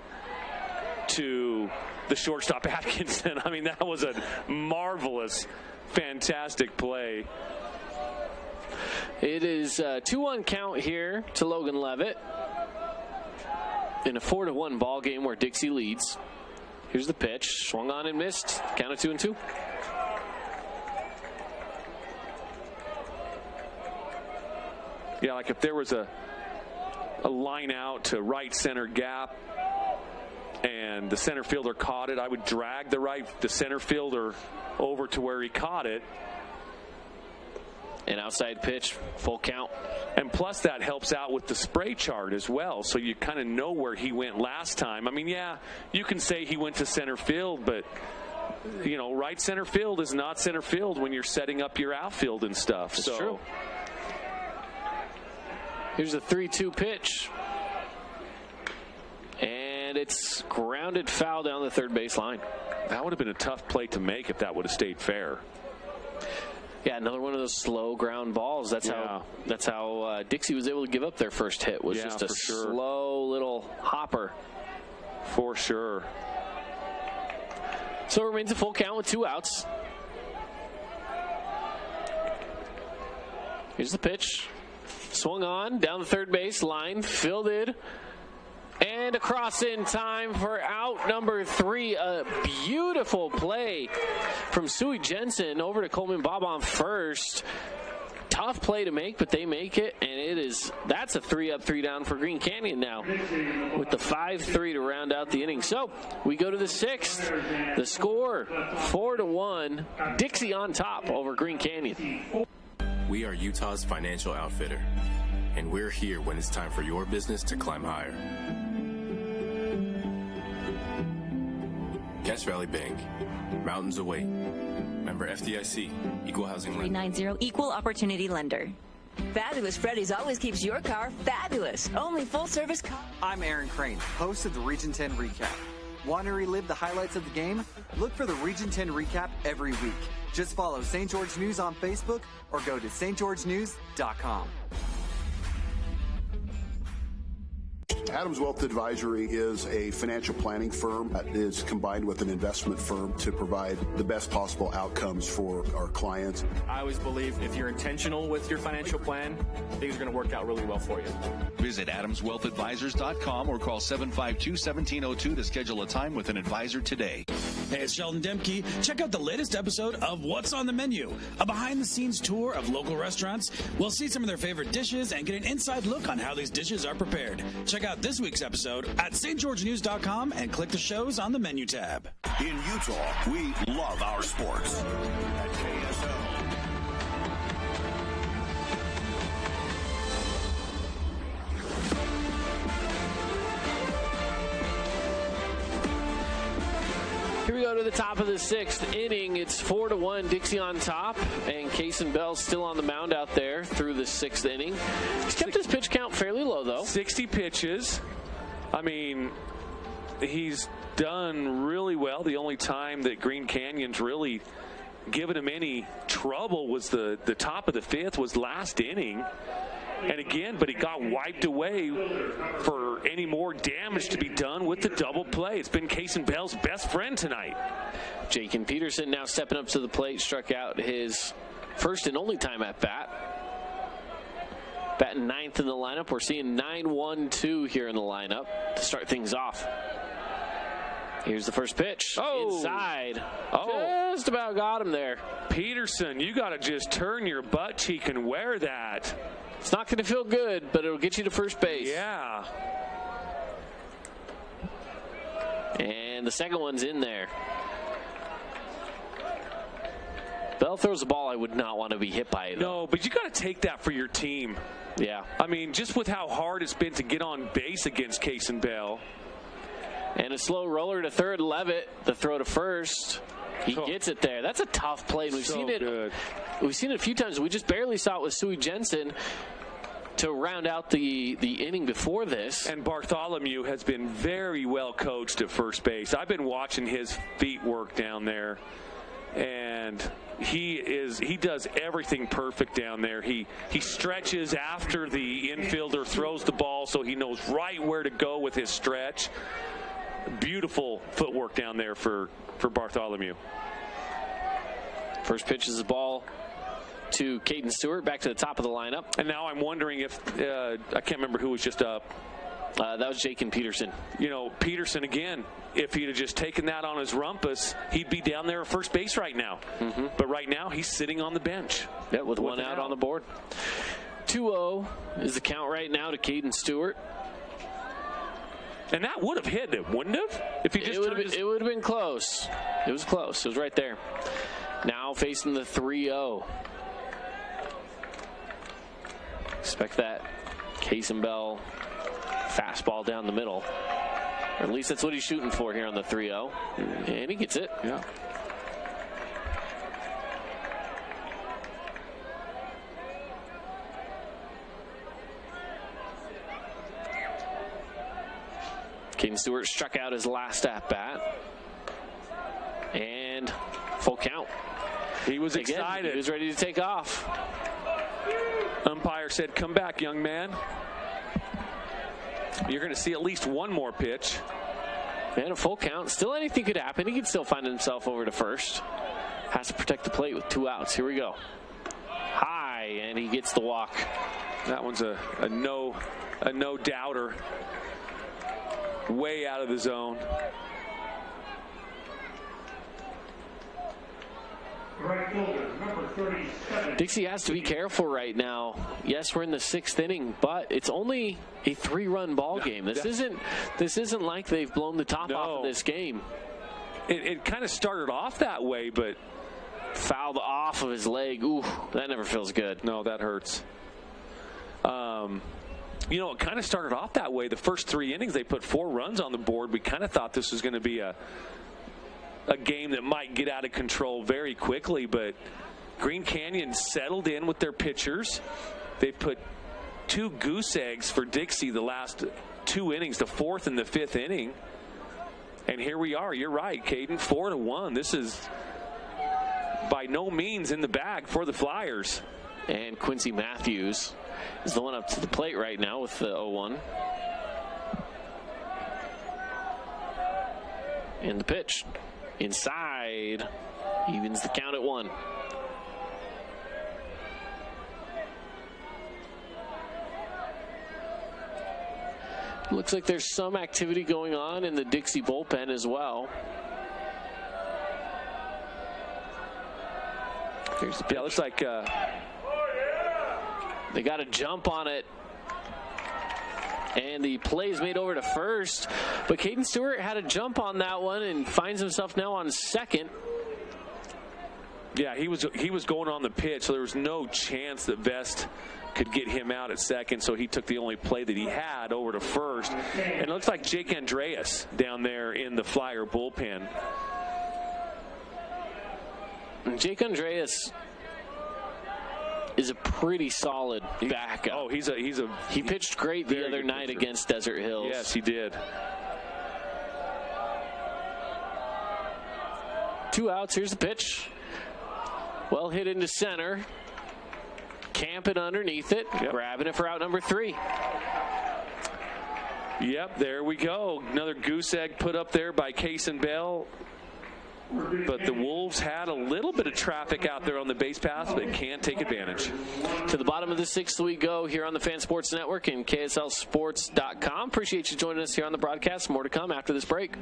B: to the shortstop Atkinson. I mean, that was a marvelous, fantastic play.
A: It is a 2-1 count here to Logan Levitt in a 4-1 ball game where Dixie leads. Here's the pitch, swung on and missed. Count of 2-2.
B: Yeah, like if there was a line out to right center gap and the center fielder caught it, I would drag the center fielder over to where he caught it.
A: An outside pitch, full count.
B: And plus that helps out with the spray chart as well, so you kind of know where he went last time. I mean, yeah, you can say he went to center field, but you know, right center field is not center field when you're setting up your outfield and stuff.
A: That's true. Here's a 3-2 pitch. And it's grounded foul down the third base line.
B: That would have been a tough play to make if that would have stayed fair.
A: Yeah, another one of those slow ground balls. That's how Dixie was able to give up their first hit. Was just a slow little hopper.
B: For sure.
A: So it remains a full count with 2 outs. Here's the pitch. Swung on, down the third base line, fielded, and across in time for out number 3. A beautiful play from Suey Jensen over to Coleman Bob on first. Tough play to make, but they make it, and that's a 3-up, 3-down for Green Canyon now with the 5-3 to round out the inning. So we go to the 6th. The score, 4-1. Dixie on top over Green Canyon.
D: We are Utah's financial outfitter, and we're here when it's time for your business to climb higher. Cache Valley Bank, mountains away. Member FDIC, Equal Housing Lender.
V: 390 Equal Opportunity Lender.
W: Fabulous Freddy's always keeps your car fabulous. Only full-service car.
E: I'm Aaron Crane, host of the Region 10 Recap. Want to relive the highlights of the game? Look for the Region 10 recap every week. Just follow St. George News on Facebook or go to stgeorgenews.com.
F: Adams Wealth Advisory is a financial planning firm that is combined with an investment firm to provide the best possible outcomes for our clients.
H: I always believe if you're intentional with your financial plan, things are going to work out really well for you.
I: Visit AdamsWealthAdvisors.com or call 752-1702 to schedule a time with an advisor today.
J: Hey, it's Sheldon Demke. Check out the latest episode of What's on the Menu, a behind-the-scenes tour of local restaurants. We'll see some of their favorite dishes and get an inside look on how these dishes are prepared. Check out this week's episode at stgeorgenews.com and click the shows on the menu tab.
K: In Utah, we love our sports. At KSL.
A: Here we go to the top of the sixth inning. It's 4-1, Dixie on top, and Kaysen Bell's still on the mound out there through the sixth inning. He's kept his pitch count fairly low, though.
B: 60 pitches. I mean, he's done really well. The only time that Green Canyon's really given him any trouble was the top of the fifth, was last inning. And again, but he got wiped away for any more damage to be done with the double play. It's been Kaysen Bell's best friend tonight.
A: Jakin Peterson now stepping up to the plate, struck out his first and only time at bat. Batting ninth in the lineup. We're seeing 9-1-2 here in the lineup to start things off. Here's the first pitch.
B: Oh.
A: Inside.
B: Oh.
A: Just about got him there.
B: Peterson, you got to just turn your butt cheek and wear that.
A: It's not going to feel good, but it'll get you to first base.
B: Yeah.
A: And the second one's in there. Bell throws a ball I would not want to be hit by, though.
B: No, but you got to take that for your team.
A: Yeah.
B: I mean, just with how hard it's been to get on base against Kaysen Bell.
A: And a slow roller to third, Levitt. The throw to first. He gets it there. That's a tough play. We've seen it.
B: Good.
A: We've seen it a few times. We just barely saw it with Suey Jensen to round out the inning before this.
B: And Bartholomew has been very well coached at first base. I've been watching his feet work down there, and he does everything perfect down there. He stretches after the infielder throws the ball, so he knows right where to go with his stretch. Beautiful footwork down there for Bartholomew.
A: First pitch is the ball to Caden Stewart, back to the top of the lineup.
B: And now I'm wondering if, I can't remember who was just up.
A: That was Jakin Peterson.
B: You know, Peterson again, if he'd have just taken that on his rumpus, he'd be down there at first base right now. Mm-hmm. But right now, he's sitting on the bench.
A: Yeah, with one out on the board. 2-0 is the count right now to Caden Stewart.
B: And that would have hit him, wouldn't it? If he just
A: it would have been close. It was close. It was right there. Now facing the 3-0. Expect that Kaysen Bell fastball down the middle. Or at least that's what he's shooting for here on the 3-0. And he gets it.
B: Yeah.
A: Caden Stewart struck out his last at-bat. And full count.
B: He was excited.
A: He was ready to take off.
B: Umpire said, "Come back, young man." You're going to see at least one more pitch.
A: And a full count. Still anything could happen. He could still find himself over to first. Has to protect the plate with 2 outs. Here we go. High, and he gets the walk.
B: That one's a no doubter. Way out of the zone.
G: Right fielder, number 37.
A: Dixie has to be careful right now. Yes, we're in the 6th inning, but it's only a 3-run ball game. This isn't like they've blown the top off of this game.
B: It kind of started off that way, but
A: fouled off of his leg. Ooh, that never feels good.
B: No, that hurts. You know, it kind of started off that way. The first 3 innings, they put 4 runs on the board. We kind of thought this was going to be a game that might get out of control very quickly, but Green Canyon settled in with their pitchers. They've put 2 goose eggs for Dixie the last 2 innings, the 4th and the 5th inning. And here we are. You're right, Caden. 4-1. This is by no means in the bag for the Flyers.
A: And Quincy Matthews is the one up to the plate right now with the 0-1. And the pitch inside evens the count at 1. Looks like there's some activity going on in the Dixie bullpen as well. Here's the pitch.
B: Yeah, looks like
A: they got a jump on it. And the play is made over to first. But Caden Stewart had a jump on that one and finds himself now on second.
B: Yeah, he was going on the pitch, so there was no chance that Vest could get him out at second, so he took the only play that he had over to first. And it looks like Jake Andreas down there in the Flyer bullpen.
A: Jake Andreas is a pretty solid backup.
B: Oh,
A: he pitched great the other night against Desert Hills.
B: Yes, he did.
A: 2 outs. Here's the pitch. Well hit into center. Camping underneath it. Yep. Grabbing it for out number 3.
B: Yep, there we go. Another goose egg put up there by Kaysen Bell. But the Wolves had a little bit of traffic out there on the base paths, but can't take advantage.
A: To the bottom of the 6th we go here on the Fan Sports Network and KSLSports.com. Appreciate you joining us here on the broadcast. More to come after this break.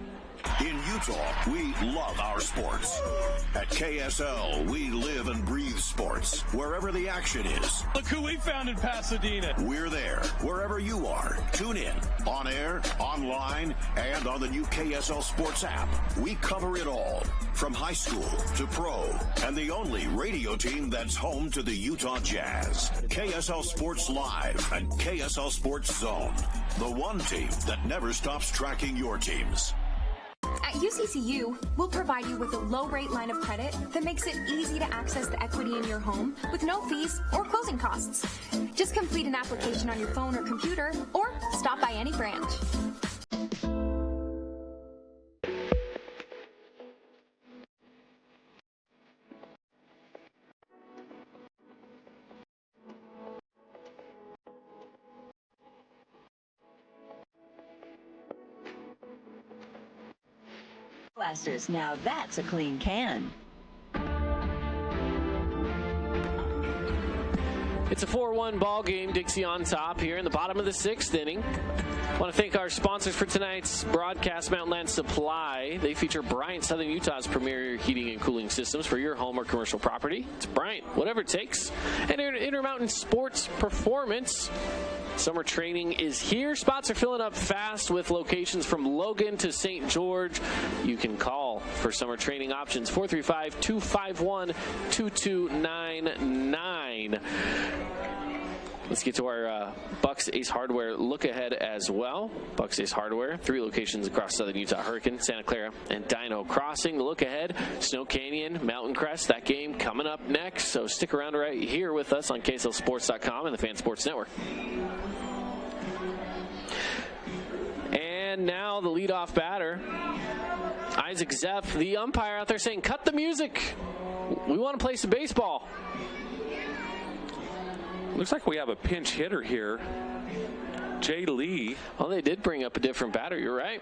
K: In Utah, we love our sports. At KSL, we live and breathe sports. Wherever the action is.
L: Look who we found in Pasadena.
K: We're there. Wherever you are. Tune in. On air, online, and on the new KSL Sports app. We cover it all. From high school to pro. And the only radio team that's home to the Utah Jazz. KSL Sports Live and KSL Sports Zone. The one team that never stops tracking your teams.
M: At UCCU, we'll provide you with a low-rate line of credit that makes it easy to access the equity in your home with no fees or closing costs. Just complete an application on your phone or computer, or stop by any branch.
V: Blasters, now that's a clean can.
A: It's a 4-1 ball game. Dixie on top here in the bottom of the 6th inning. I want to thank our sponsors for tonight's broadcast, Mountain Land Supply. They feature Bryant, Southern Utah's premier heating and cooling systems for your home or commercial property. It's Bryant, whatever it takes. And Intermountain Sports Performance. Summer training is here. Spots are filling up fast with locations from Logan to St. George. You can call for summer training options, 435-251-2299. Let's get to our Bucks Ace Hardware look ahead as well. Bucks Ace Hardware, 3 locations across Southern Utah: Hurricane, Santa Clara, and Dino Crossing. The look ahead: Snow Canyon, Mountain Crest. That game coming up next. So stick around right here with us on KSLSports.com and the Fan Sports Network. And now the leadoff batter, Isaac Zepp, the umpire out there saying, "Cut the music. We want to play some baseball."
B: Looks like we have a pinch hitter here. Jay Lee.
A: Well, they did bring up a different batter. You're right.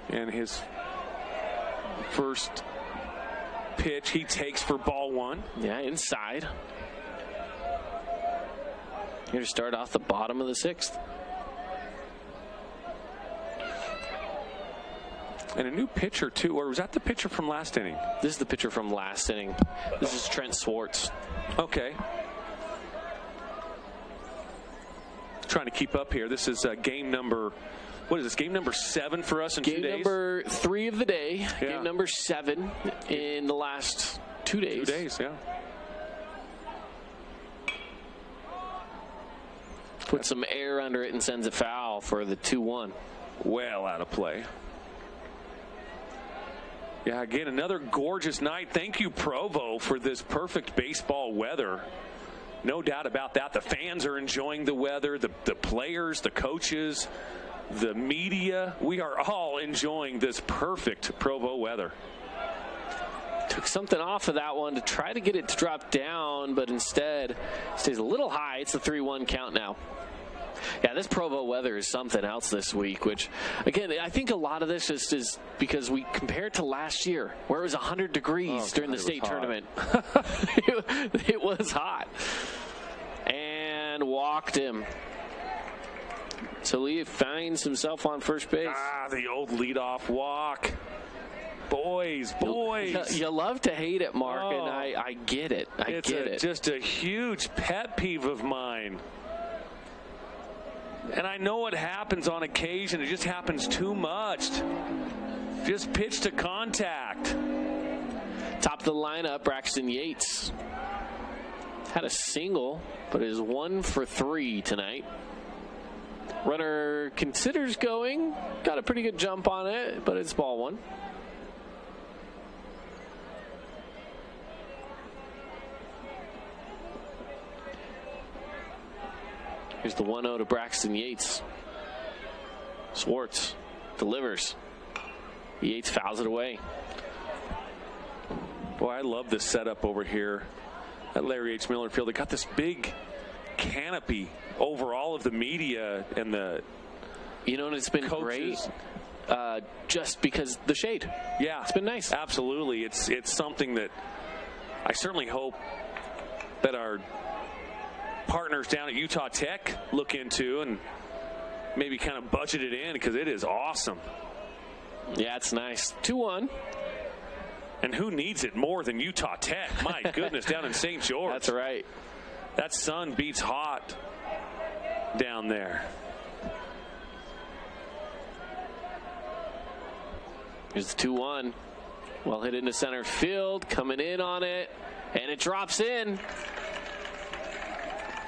B: And his first pitch he takes for ball 1.
A: Yeah, inside. Here to start off the bottom of the 6th.
B: And a new pitcher, too. Or was that the pitcher from last inning?
A: This is the pitcher from last inning. This is Trent Swartz.
B: Okay. Trying to keep up here. This is game number, what is this, game number 7 for us in 2 days?
A: Game number 3 of the day.
B: Yeah.
A: Game number 7 in the last 2 days.
B: 2 days, yeah.
A: Put some air under it and sends it foul for the 2-1.
B: Well out of play. Yeah, again, another gorgeous night. Thank you, Provo, for this perfect baseball weather. No doubt about that. The fans are enjoying the weather, the players, the coaches, the media. We are all enjoying this perfect Provo weather.
A: Took something off of that one to try to get it to drop down, but instead stays a little high. It's a 3-1 count now. Yeah, this Provo weather is something else this week, which, again, I think a lot of this is because we compare it to last year, where it was 100 degrees during the state tournament. It was hot. And walked him. So Lee finds himself on first base.
B: The old leadoff walk. Boys.
A: You love to hate it, Mark, and I get it. I get it.
B: It's just a huge pet peeve of mine. And I know it happens on occasion. It just happens too much. Just pitch to contact.
A: Top of the lineup, Braxton Yates. Had a single, but is 1 for 3 tonight. Runner considers going. Got a pretty good jump on it, but it's ball one. Here's the 1-0 to Braxton Yates. Swartz delivers. Yates fouls it away.
B: Boy, I love this setup over here at Larry H. Miller Field. They got this big canopy over all of the media and the
A: and it's been
B: coaches.
A: Great just because the shade.
B: Yeah.
A: It's been nice.
B: Absolutely. It's something that I certainly hope that our partners down at Utah Tech look into and maybe kind of budget it in, because it is awesome.
A: Yeah, it's nice. 2-1.
B: And who needs it more than Utah Tech? My goodness, down in St. George.
A: That's right.
B: That sun beats hot down there.
A: Here's the 2-1. Well hit into center field. Coming in on it. And it drops in.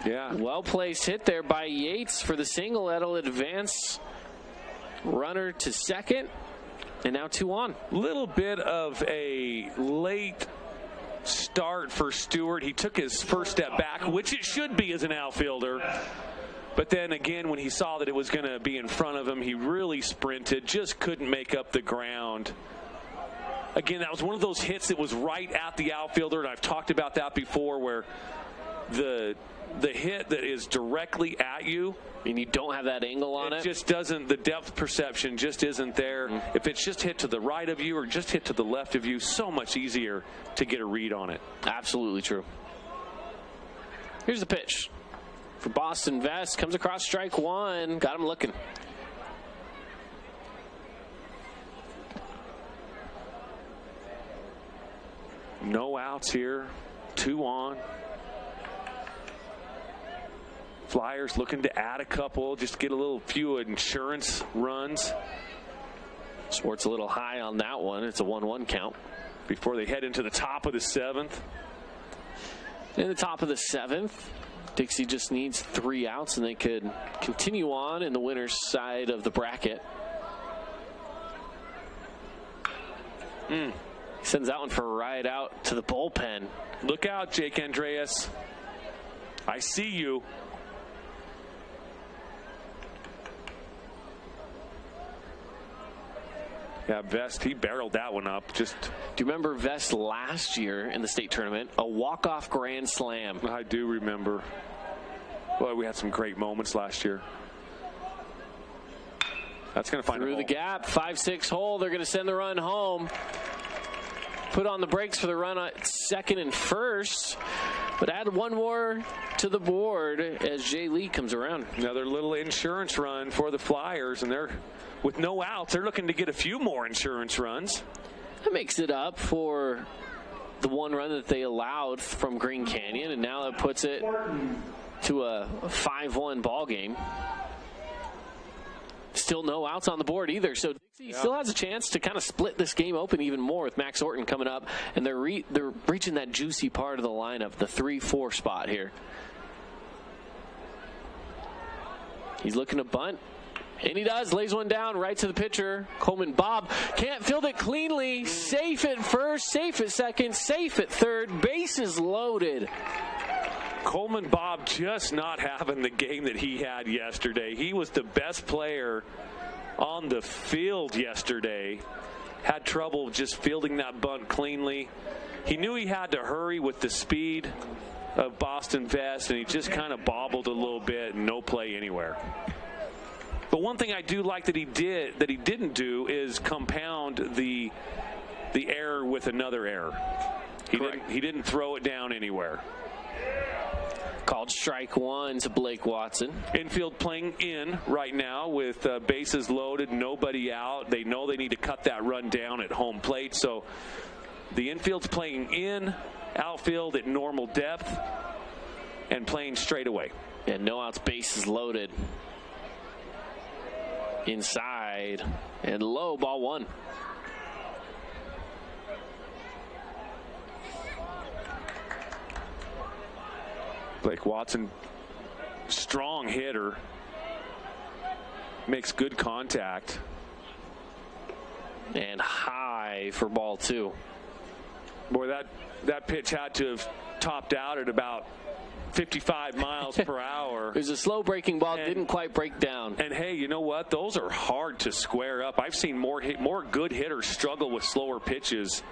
B: Yeah.
A: Well-placed hit there by Yates for the single. That'll advance runner to second. And now 2 on.
B: Little bit of a late start for Stewart. He took his first step back, which it should be as an outfielder. But then again, when he saw that it was going to be in front of him, he really sprinted, just couldn't make up the ground. Again, that was one of those hits that was right at the outfielder, and I've talked about that before, where the hit that is directly at you,
A: and you don't have that angle on it,
B: just doesn't, the depth perception just isn't there. If it's just hit to the right of you or just hit to the left of you, so much easier to get a read on it.
A: Absolutely true. Here's the pitch for Boston Vest. Comes across strike one. Got him looking.
B: No outs here. 2 on. Flyers looking to add a couple, just get a few insurance runs.
A: Swartz a little high on that one. It's a 1-1 count.
B: Before they head into the top of the 7th.
A: In the top of the 7th, Dixie just needs 3 outs and they could continue on in the winner's side of the bracket. He sends that one for a ride out to the bullpen.
B: Look out, Jake Andreas. I see you. Yeah, Vest, he barreled that one up. Do
A: you remember Vest last year in the state tournament? A walk-off grand slam.
B: I do remember. Boy, we had some great moments last year. That's going to find
A: through the gap. 5-6 hole. They're going to send the run home. Put on the brakes for the run at second and first. But add one more to the board as Jay Lee comes around.
B: Another little insurance run for the Flyers, and they're with no outs. They're looking to get a few more insurance runs.
A: That makes it up for the one run that they allowed from Green Canyon, and now that puts it to a 5-1 ball game. Still no outs on the board either, so Dixie still has a chance to kind of split this game open even more with Max Orton coming up, and they're reaching that juicy part of the lineup, the 3-4 spot here. He's looking to bunt. And he does. Lays one down right to the pitcher. Coleman Bob can't field it cleanly. Safe at first, safe at second, safe at third. Bases loaded.
B: Coleman Bob just not having the game that he had yesterday. He was the best player on the field yesterday. Had trouble just fielding that bunt cleanly. He knew he had to hurry with the speed of Boston Vest, and he just kind of bobbled a little bit and no play anywhere. But one thing I do like that he didn't do is compound the error with another error. He didn't throw it down anywhere.
A: Called strike one to Blake Watson.
B: Infield playing in right now with bases loaded, nobody out. They know they need to cut that run down at home plate. So the infield's playing in, outfield at normal depth, and playing straight away.
A: And no outs, bases loaded. Inside and low, ball one.
B: Blake Watson, strong hitter, makes good contact.
A: And high for ball two.
B: Boy, that pitch had to have topped out at about 55 miles per hour.
A: It was a slow breaking ball, didn't quite break down.
B: And hey, you know what? Those are hard to square up. I've seen more good hitters struggle with slower pitches.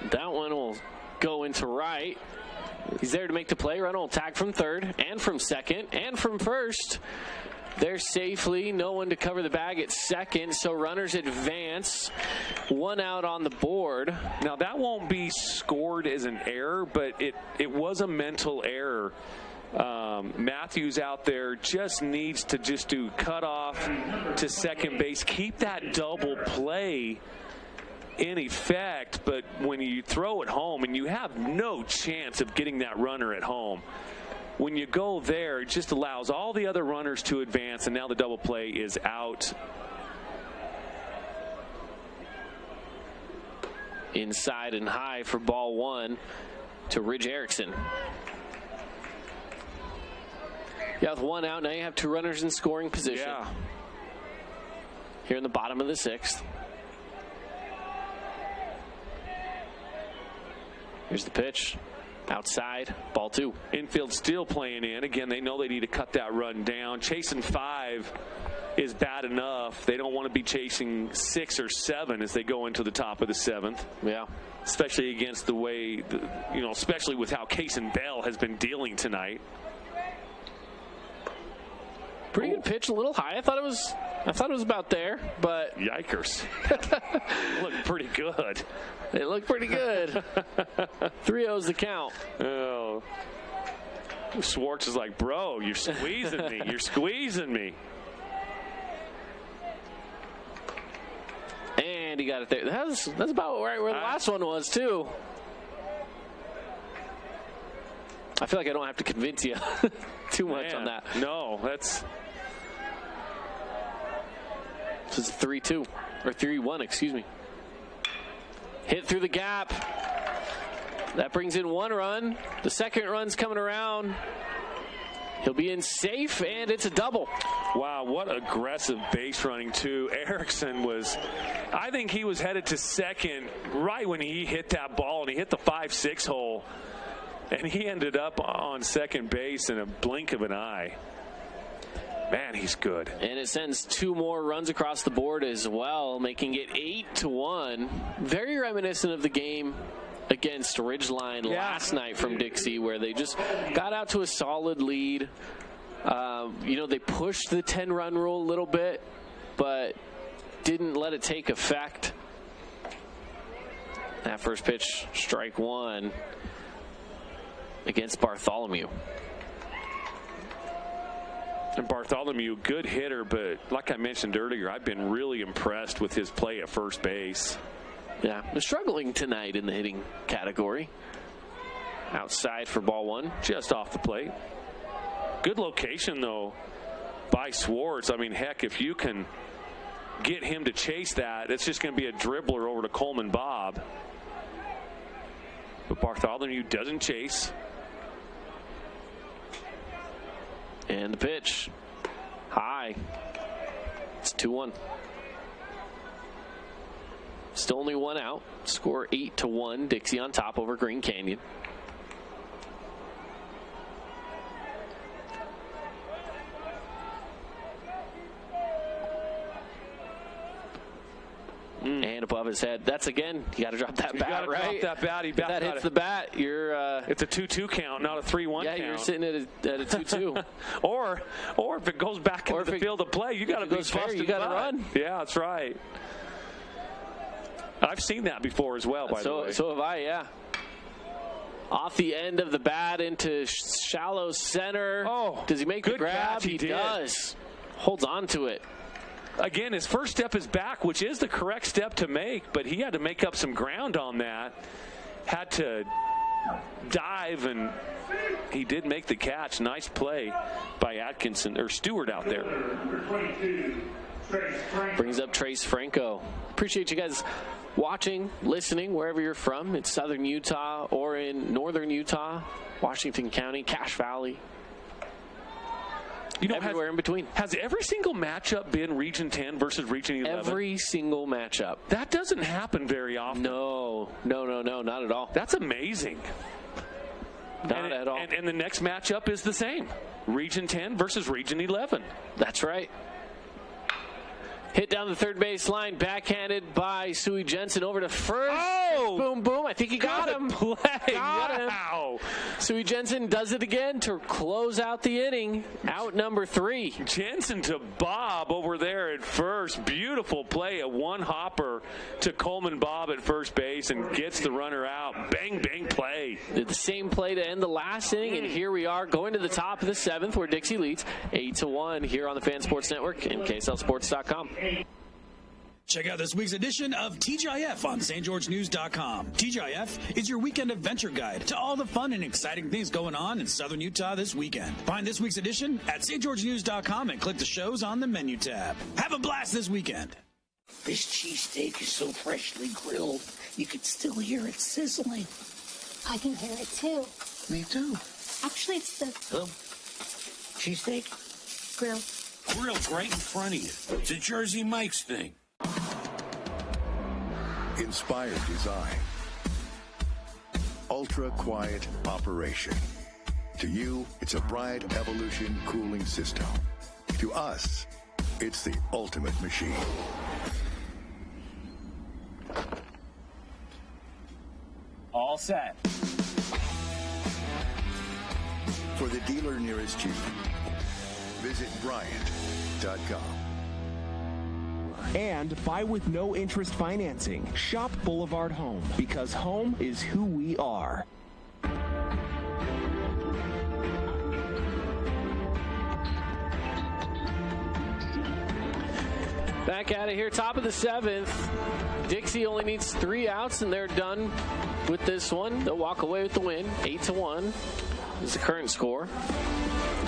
A: That one will go into right. He's there to make the play. Runner will tag from third and from second and from first. There safely. No one to cover the bag at second, so runners advance. One out on the board.
B: Now, that won't be scored as an error, but it was a mental error. Matthews out there just needs to just do cutoff to second base. Keep that double play in effect, but when you throw it home and you have no chance of getting that runner at home, when you go there, it just allows all the other runners to advance, and now the double play is out.
A: Inside and high for ball one to Ridge Erickson. Yeah, with one out, now you have two runners in scoring position.
B: Yeah.
A: Here in the bottom of the sixth. Here's the pitch. Outside, ball two.
B: Infield still playing in. Again, they know they need to cut that run down. Chasing 5 is bad enough. They don't want to be chasing 6 or 7 as they go into the top of the 7th.
A: Yeah.
B: Especially against the way, especially with how Kaysen Bell has been dealing tonight.
A: Pretty good pitch, a little high. I thought it was about there, but
B: yikers. Looked pretty good.
A: It looked pretty good. 3-0's the count.
B: Oh. Schwartz is like, bro, you're squeezing me. You're squeezing me.
A: And he got it there. That's about right where the last one was, too. I feel like I don't have to convince you too much on that.
B: No, that's...
A: This is 3-2, or 3-1, excuse me. Hit through the gap. That brings in one run. The second run's coming around. He'll be in safe, and it's a double.
B: Wow, what aggressive base running, too. Erickson I think he was headed to second right when he hit that ball, and he hit the 5-6 hole. And he ended up on second base in a blink of an eye. Man, he's good.
A: And it sends 2 more runs across the board as well, making it 8-1. Very reminiscent of the game against Ridgeline last night from Dixie, where they just got out to a solid lead. They pushed the 10-run rule a little bit, but didn't let it take effect. That first pitch, strike one against Bartholomew.
B: And Bartholomew, good hitter, but like I mentioned earlier, I've been really impressed with his play at first base.
A: Yeah, they're struggling tonight in the hitting category. Outside for ball one.
B: Just off the plate. Good location, though, by Schwartz. I mean, heck, if you can get him to chase that, it's just going to be a dribbler over to Coleman Bob. But Bartholomew doesn't chase.
A: And the pitch. High. It's 2-1. Still only one out. Score 8-1. Dixie on top over Green Canyon. And above his head. That's again, you got to drop that bat, right?
B: Drop that bat.
A: If that hits the bat, you're.
B: It's a 2-2 count, not a 3-1 count.
A: Yeah, you're sitting at a 2-2.
B: or if it goes back into the field of play, you got to be busted.
A: You got to run.
B: Yeah, that's right. I've seen that before as well, by the way.
A: So have I, yeah. Off the end of the bat into shallow center.
B: Oh,
A: does he make the grab?
B: Catch, he
A: does. Holds on to it.
B: Again, his first step is back, which is the correct step to make, but he had to make up some ground on that. Had to dive, and he did make the catch. Nice play by Atkinson, or Stewart out there.
A: Brings up Trace Franco. Appreciate you guys watching, listening, wherever you're from. It's Southern Utah or in Northern Utah, Washington County, Cache Valley. Everywhere in between.
B: Has every single matchup been Region 10 versus Region 11?
A: Every single matchup.
B: That doesn't happen very often.
A: No, not at all.
B: That's amazing.
A: Not at all.
B: And the next matchup is the same. Region 10 versus Region 11.
A: That's right. Hit down the third base line, backhanded by Suey Jensen over to first.
B: Oh!
A: Boom, boom. I think he got him.
B: Got
A: him. Suey Jensen does it again to close out the inning. Out number 3.
B: Jensen to Bob over there at first. Beautiful play. A one-hopper to Coleman Bob at first base and gets the runner out. Bang, bang play.
A: Did the same play to end the last inning, and here we are going to the top of the 7th where Dixie leads 8-1 here on the Fan Sports Network and KSLSports.com.
J: Check out this week's edition of TGIF on stgeorgenews.com. TGIF is your weekend adventure guide to all the fun and exciting things going on in Southern Utah this weekend. Find this week's edition at stgeorgenews.com and click the shows on the menu tab. Have a blast this weekend.
T: This cheesesteak is so freshly grilled, you could still hear it sizzling.
O: I can hear it too.
T: Me too.
O: Actually, it's the
T: Cheesesteak?
O: grill.
T: Grilled right in front of you. It's a Jersey Mike's thing.
N: Inspired design. Ultra quiet operation. To you, it's a Bryant Evolution cooling system. To us, it's the ultimate machine.
U: All set.
N: For the dealer nearest you, visit Bryant.com.
R: And buy with no interest financing. Shop Boulevard Home, because home is who we are.
A: Back at it here, top of the 7th. Dixie only needs 3 outs, and they're done with this one. They'll walk away with the win. 8-1 is the current score.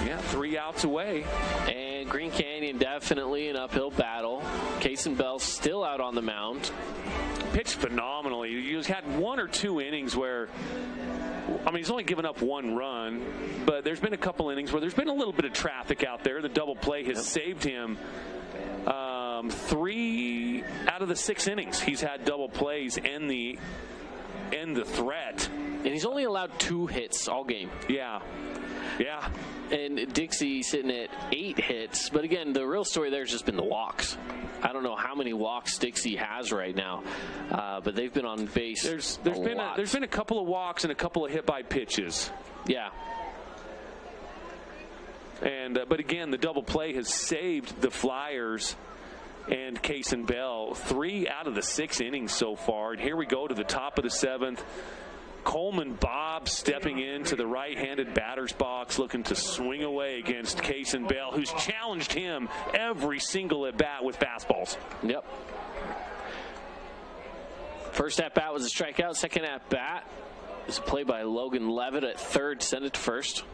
B: Yeah, 3 outs away.
A: And Green Canyon definitely an uphill battle. Kason Bell still out on the mound.
B: Pitched phenomenally. He's had 1 or 2 innings where, I mean, he's only given up 1 run, but there's been a couple innings where there's been a little bit of traffic out there. The double play has saved him. 3 out of the 6 innings he's had double plays and the threat.
A: And he's only allowed 2 hits all game.
B: Yeah.
A: And Dixie sitting at 8 hits. But again, the real story there has just been the walks. I don't know how many walks Dixie has right now, but they've been on base.
B: There's been a couple of walks and a couple of hit by pitches.
A: Yeah.
B: And but again, the double play has saved the Flyers and Kason Bell. 3 out of the 6 innings so far. And here we go to the top of the 7th. Coleman Bob stepping into the right-handed batter's box, looking to swing away against Kason Bell, who's challenged him every single at-bat with fastballs.
A: Yep. First at-bat was a strikeout. Second at-bat was a play by Logan Levitt at third, sent it to first.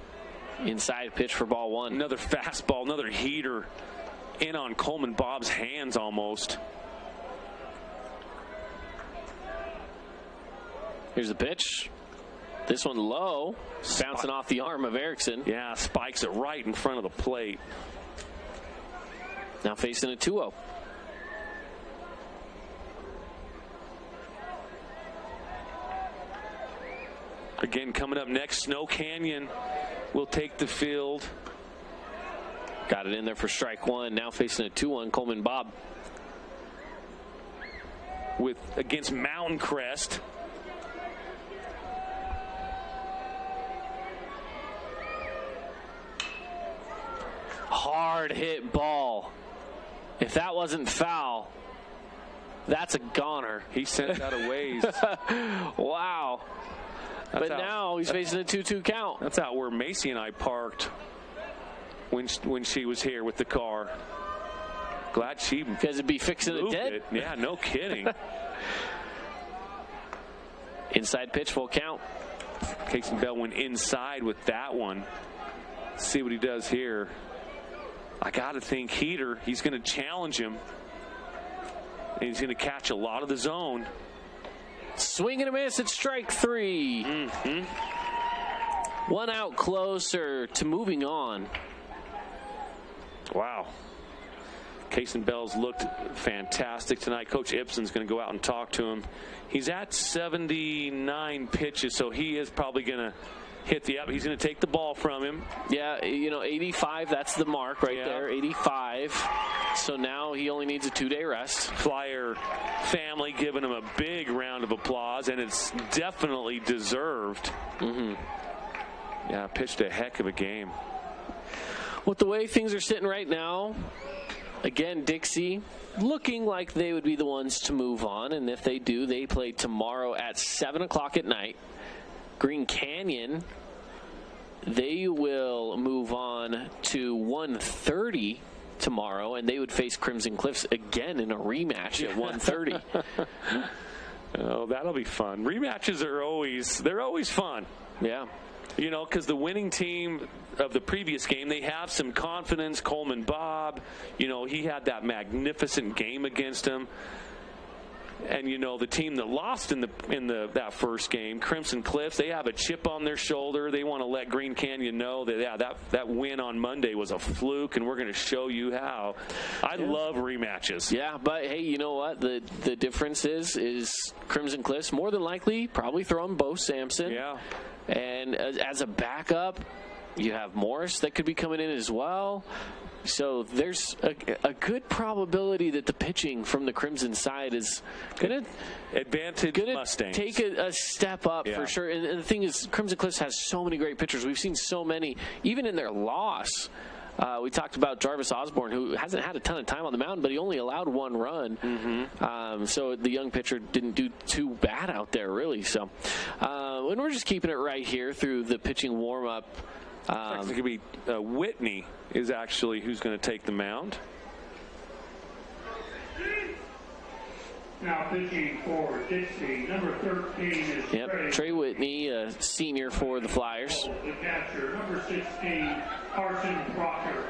A: Inside pitch for ball 1.
B: Another fastball, another heater in on Coleman Bob's hands almost.
A: Here's the pitch. This one low, bouncing off the arm of Erickson.
B: Yeah, spikes it right in front of the plate.
A: Now facing a 2-0.
B: Again, coming up next, Snow Canyon will take the field.
A: Got it in there for strike one. Now facing a 2-1, Coleman Bob.
B: Against Mountain Crest.
A: Hard hit ball. If that wasn't foul, that's a goner.
B: He sent that a ways.
A: Wow. But now he's facing a 2-2 count.
B: That's out where Macy and I parked when she was here with the car. Glad she
A: because it'd be fixing it dead.
B: Yeah, no kidding.
A: Inside pitch, full count.
B: Casey Bell went inside with that one. See what he does here. I got to think Heater, he's going to challenge him. And he's going to catch a lot of the zone.
A: Swing and a miss at strike three. One out closer to moving on.
B: Wow. Kaysen Bell's looked fantastic tonight. Coach Ibsen's going to go out and talk to him. He's at 79 pitches, so he is probably going to hit the up. He's going to take the ball from him.
A: Yeah, 85, that's the mark right there, 85. So now he only needs a 2-day rest.
B: Flyer family giving him a big round of applause, and it's definitely deserved. Yeah, pitched a heck of a game.
A: With the way things are sitting right now, again, Dixie looking like they would be the ones to move on, and if they do, they play tomorrow at 7 o'clock at night. Green Canyon, they will move on to 1:30 tomorrow, and they would face Crimson Cliffs again in a rematch at 1:30.
B: Oh, that'll be fun. Rematches are always fun.
A: Yeah.
B: Because the winning team of the previous game, they have some confidence. Coleman Bob, he had that magnificent game against him. And the team that lost in that first game, Crimson Cliffs, they have a chip on their shoulder. They want to let Green Canyon know that that win on Monday was a fluke, and we're going to show you how. I love rematches.
A: Yeah, but hey, you know what? The difference is Crimson Cliffs more than likely probably throwing Bo Sampson.
B: Yeah.
A: And as a backup, you have Morris that could be coming in as well. So there's a good probability that the pitching from the Crimson side is going to
B: Mustangs.
A: Take a step up for sure. And the thing is, Crimson Cliffs has so many great pitchers. We've seen so many, even in their loss. We talked about Jarvis Osborne, who hasn't had a ton of time on the mound, but he only allowed one run. So the young pitcher didn't do too bad out there, really. So, and we're just keeping it right here through the pitching warm-up.
B: It could be Whitney is actually who's going to take the mound.
G: Now pitching for Dixie, number 13 is
A: Trey Whitney, a senior for the Flyers.
G: The catcher, number 16, Carson Proctor.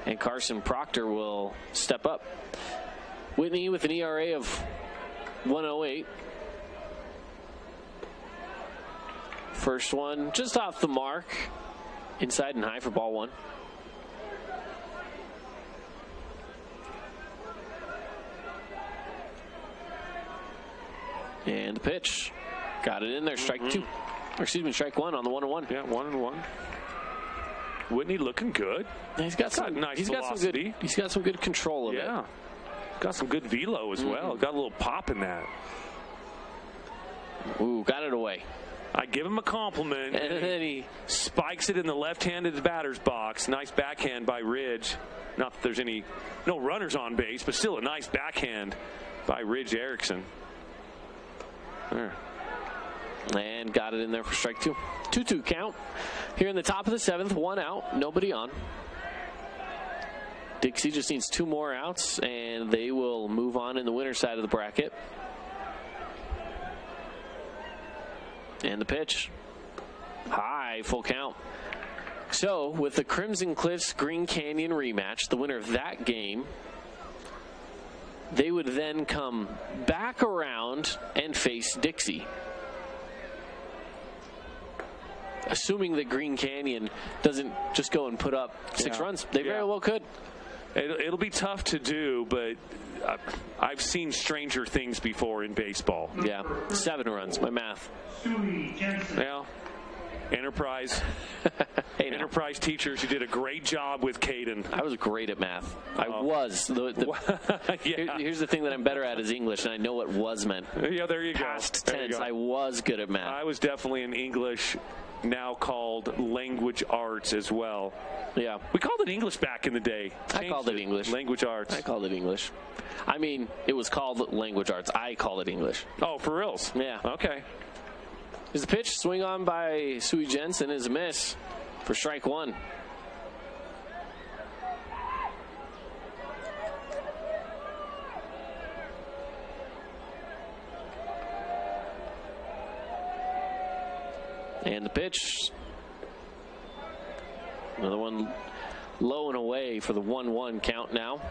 A: And Carson Proctor will step up. Whitney with an ERA of 1.08. First one just off the mark. Inside and high for ball one. And the pitch. Got it in there. Strike two. Or excuse me, strike one on the 1-1.
B: Yeah, 1-1. Whitney looking good.
A: Yeah, he's got some
B: velocity.
A: He's got some good control of it.
B: Yeah. Got some good velo as well. Got a little pop in that.
A: Ooh, got it away.
B: I give him a compliment.
A: And then he
B: spikes it in the left-handed batter's box. Nice backhand by Ridge. Not that there's no runners on base, but still a nice backhand by Ridge Erickson. There.
A: And got it in there for strike two. 2-2 count. Here in the top of the seventh, one out, nobody on. Dixie just needs two more outs, and they will move on in the winner's side of the bracket. And the pitch. High, full count. So, with the Crimson Cliffs Green Canyon rematch, the winner of that game, they would then come back around and face Dixie. assuming that Green Canyon doesn't just go and put up 6 runs. They very well could.
B: It'll be tough to do, but I've seen stranger things before in baseball.
A: Yeah, 7 runs, my math.
B: Well, Enterprise teachers, you did a great job with Caden.
A: I was great at math. I was. Here's the thing that I'm better at is English, and I know what was meant.
B: Yeah, there you go.
A: Past tense, I was good at math.
B: I was definitely in English, now called language arts as well.
A: Yeah.
B: We called it English back in the day.
A: I called it English.
B: Language arts.
A: I called it English. I mean, it was called language arts. I call it English.
B: Oh, for reals?
A: Yeah.
B: Okay.
A: Here's the pitch. Swing on by Sui Jensen is a miss for strike 1. And the pitch. Another one low and away for the 1-1 count now.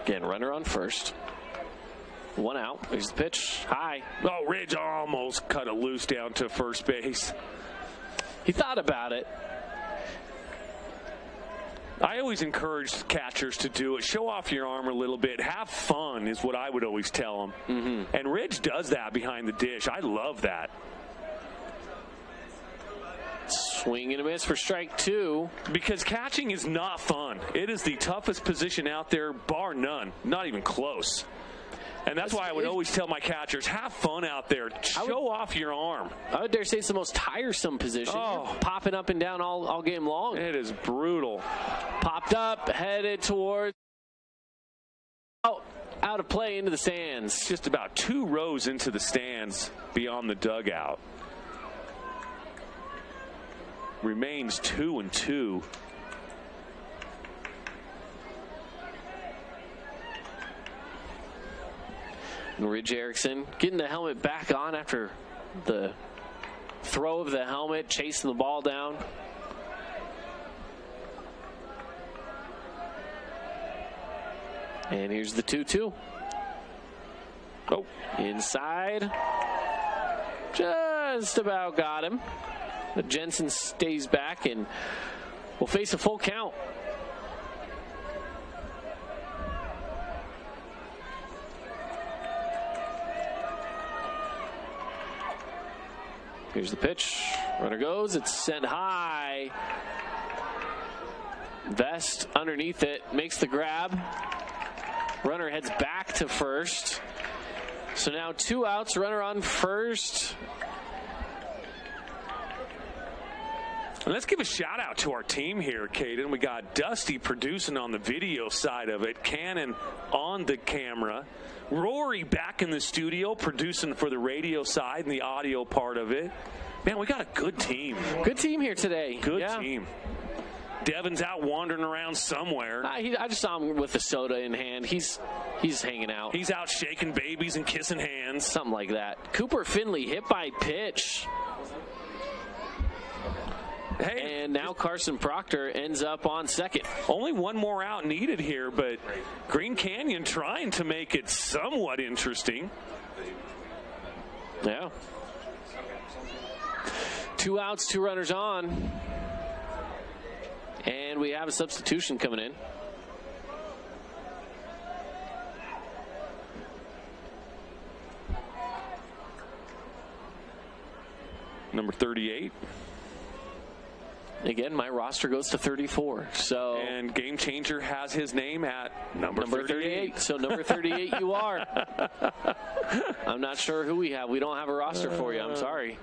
A: Again, runner on first. 1 out. Here's the pitch. High.
B: Oh, Ridge almost cut it loose down to first base.
A: He thought about it.
B: I always encourage catchers to do it. Show off your arm a little bit. Have fun is what I would always tell them. Mm-hmm. And Ridge does that behind the dish. I love that.
A: Swing and a miss for strike 2.
B: Because catching is not fun. It is the toughest position out there, bar none. Not even close. And that's why I would always tell my catchers, have fun out there. Show off your arm.
A: I would dare say it's the most tiresome position.
B: Oh.
A: Popping up and down all game long.
B: It is brutal.
A: Popped up, headed towards out of play into the stands.
B: Just about 2 rows into the stands beyond the dugout. Remains 2-2.
A: And Ridge Erickson getting the helmet back on after the throw of the helmet, chasing the ball down. And here's the 2-2.
B: Oh,
A: inside. Just about got him. But Jensen stays back and will face a full count. Here's the pitch. Runner goes. It's sent high. Vest underneath it. Makes the grab. Runner heads back to first. So now 2 outs. Runner on first.
B: And let's give a shout out to our team here, Caden. We got Dusty producing on the video side of it. Cannon on the camera. Rory back in the studio producing for the radio side and the audio part of it. Man, we got a good team.
A: Good team here today.
B: Good team. Devin's out wandering around somewhere.
A: I just saw him with a soda in hand. He's hanging out.
B: He's out shaking babies and kissing hands.
A: Something like that. Cooper Finley hit by pitch.
B: Hey,
A: and now Carson Proctor ends up on second.
B: Only 1 more out needed here, but Green Canyon trying to make it somewhat interesting.
A: Yeah. 2 outs, 2 runners on. And we have a substitution coming in.
B: Number 38.
A: Again, my roster goes to 34. So
B: and Game Changer has his name at number 38.
A: So number 38 you are. I'm not sure who we have. We don't have a roster for you. I'm sorry.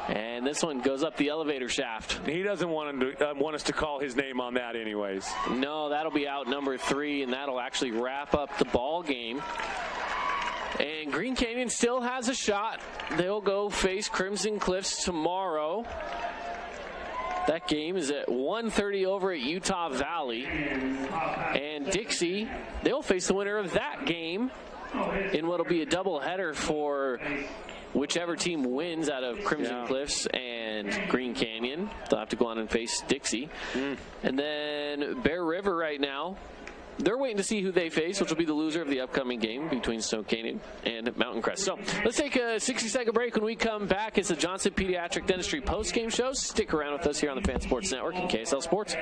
A: And this one goes up the elevator shaft.
B: He doesn't want us to call his name on that anyways.
A: No, that'll be out number 3, and that'll actually wrap up the ball game. And Green Canyon still has a shot. They'll go face Crimson Cliffs tomorrow. That game is at 1:30 over at Utah Valley. And Dixie, they'll face the winner of that game in what'll be a doubleheader for whichever team wins out of Crimson Cliffs and Green Canyon. They'll have to go on and face Dixie. And then Bear River right now they're waiting to see who they face, which will be the loser of the upcoming game between Stone Canyon and Mountain Crest. So let's take a 60-second break. When we come back, it's the Johnson Pediatric Dentistry post-game show. Stick around with us here on the Fan Sports Network and KSL Sports.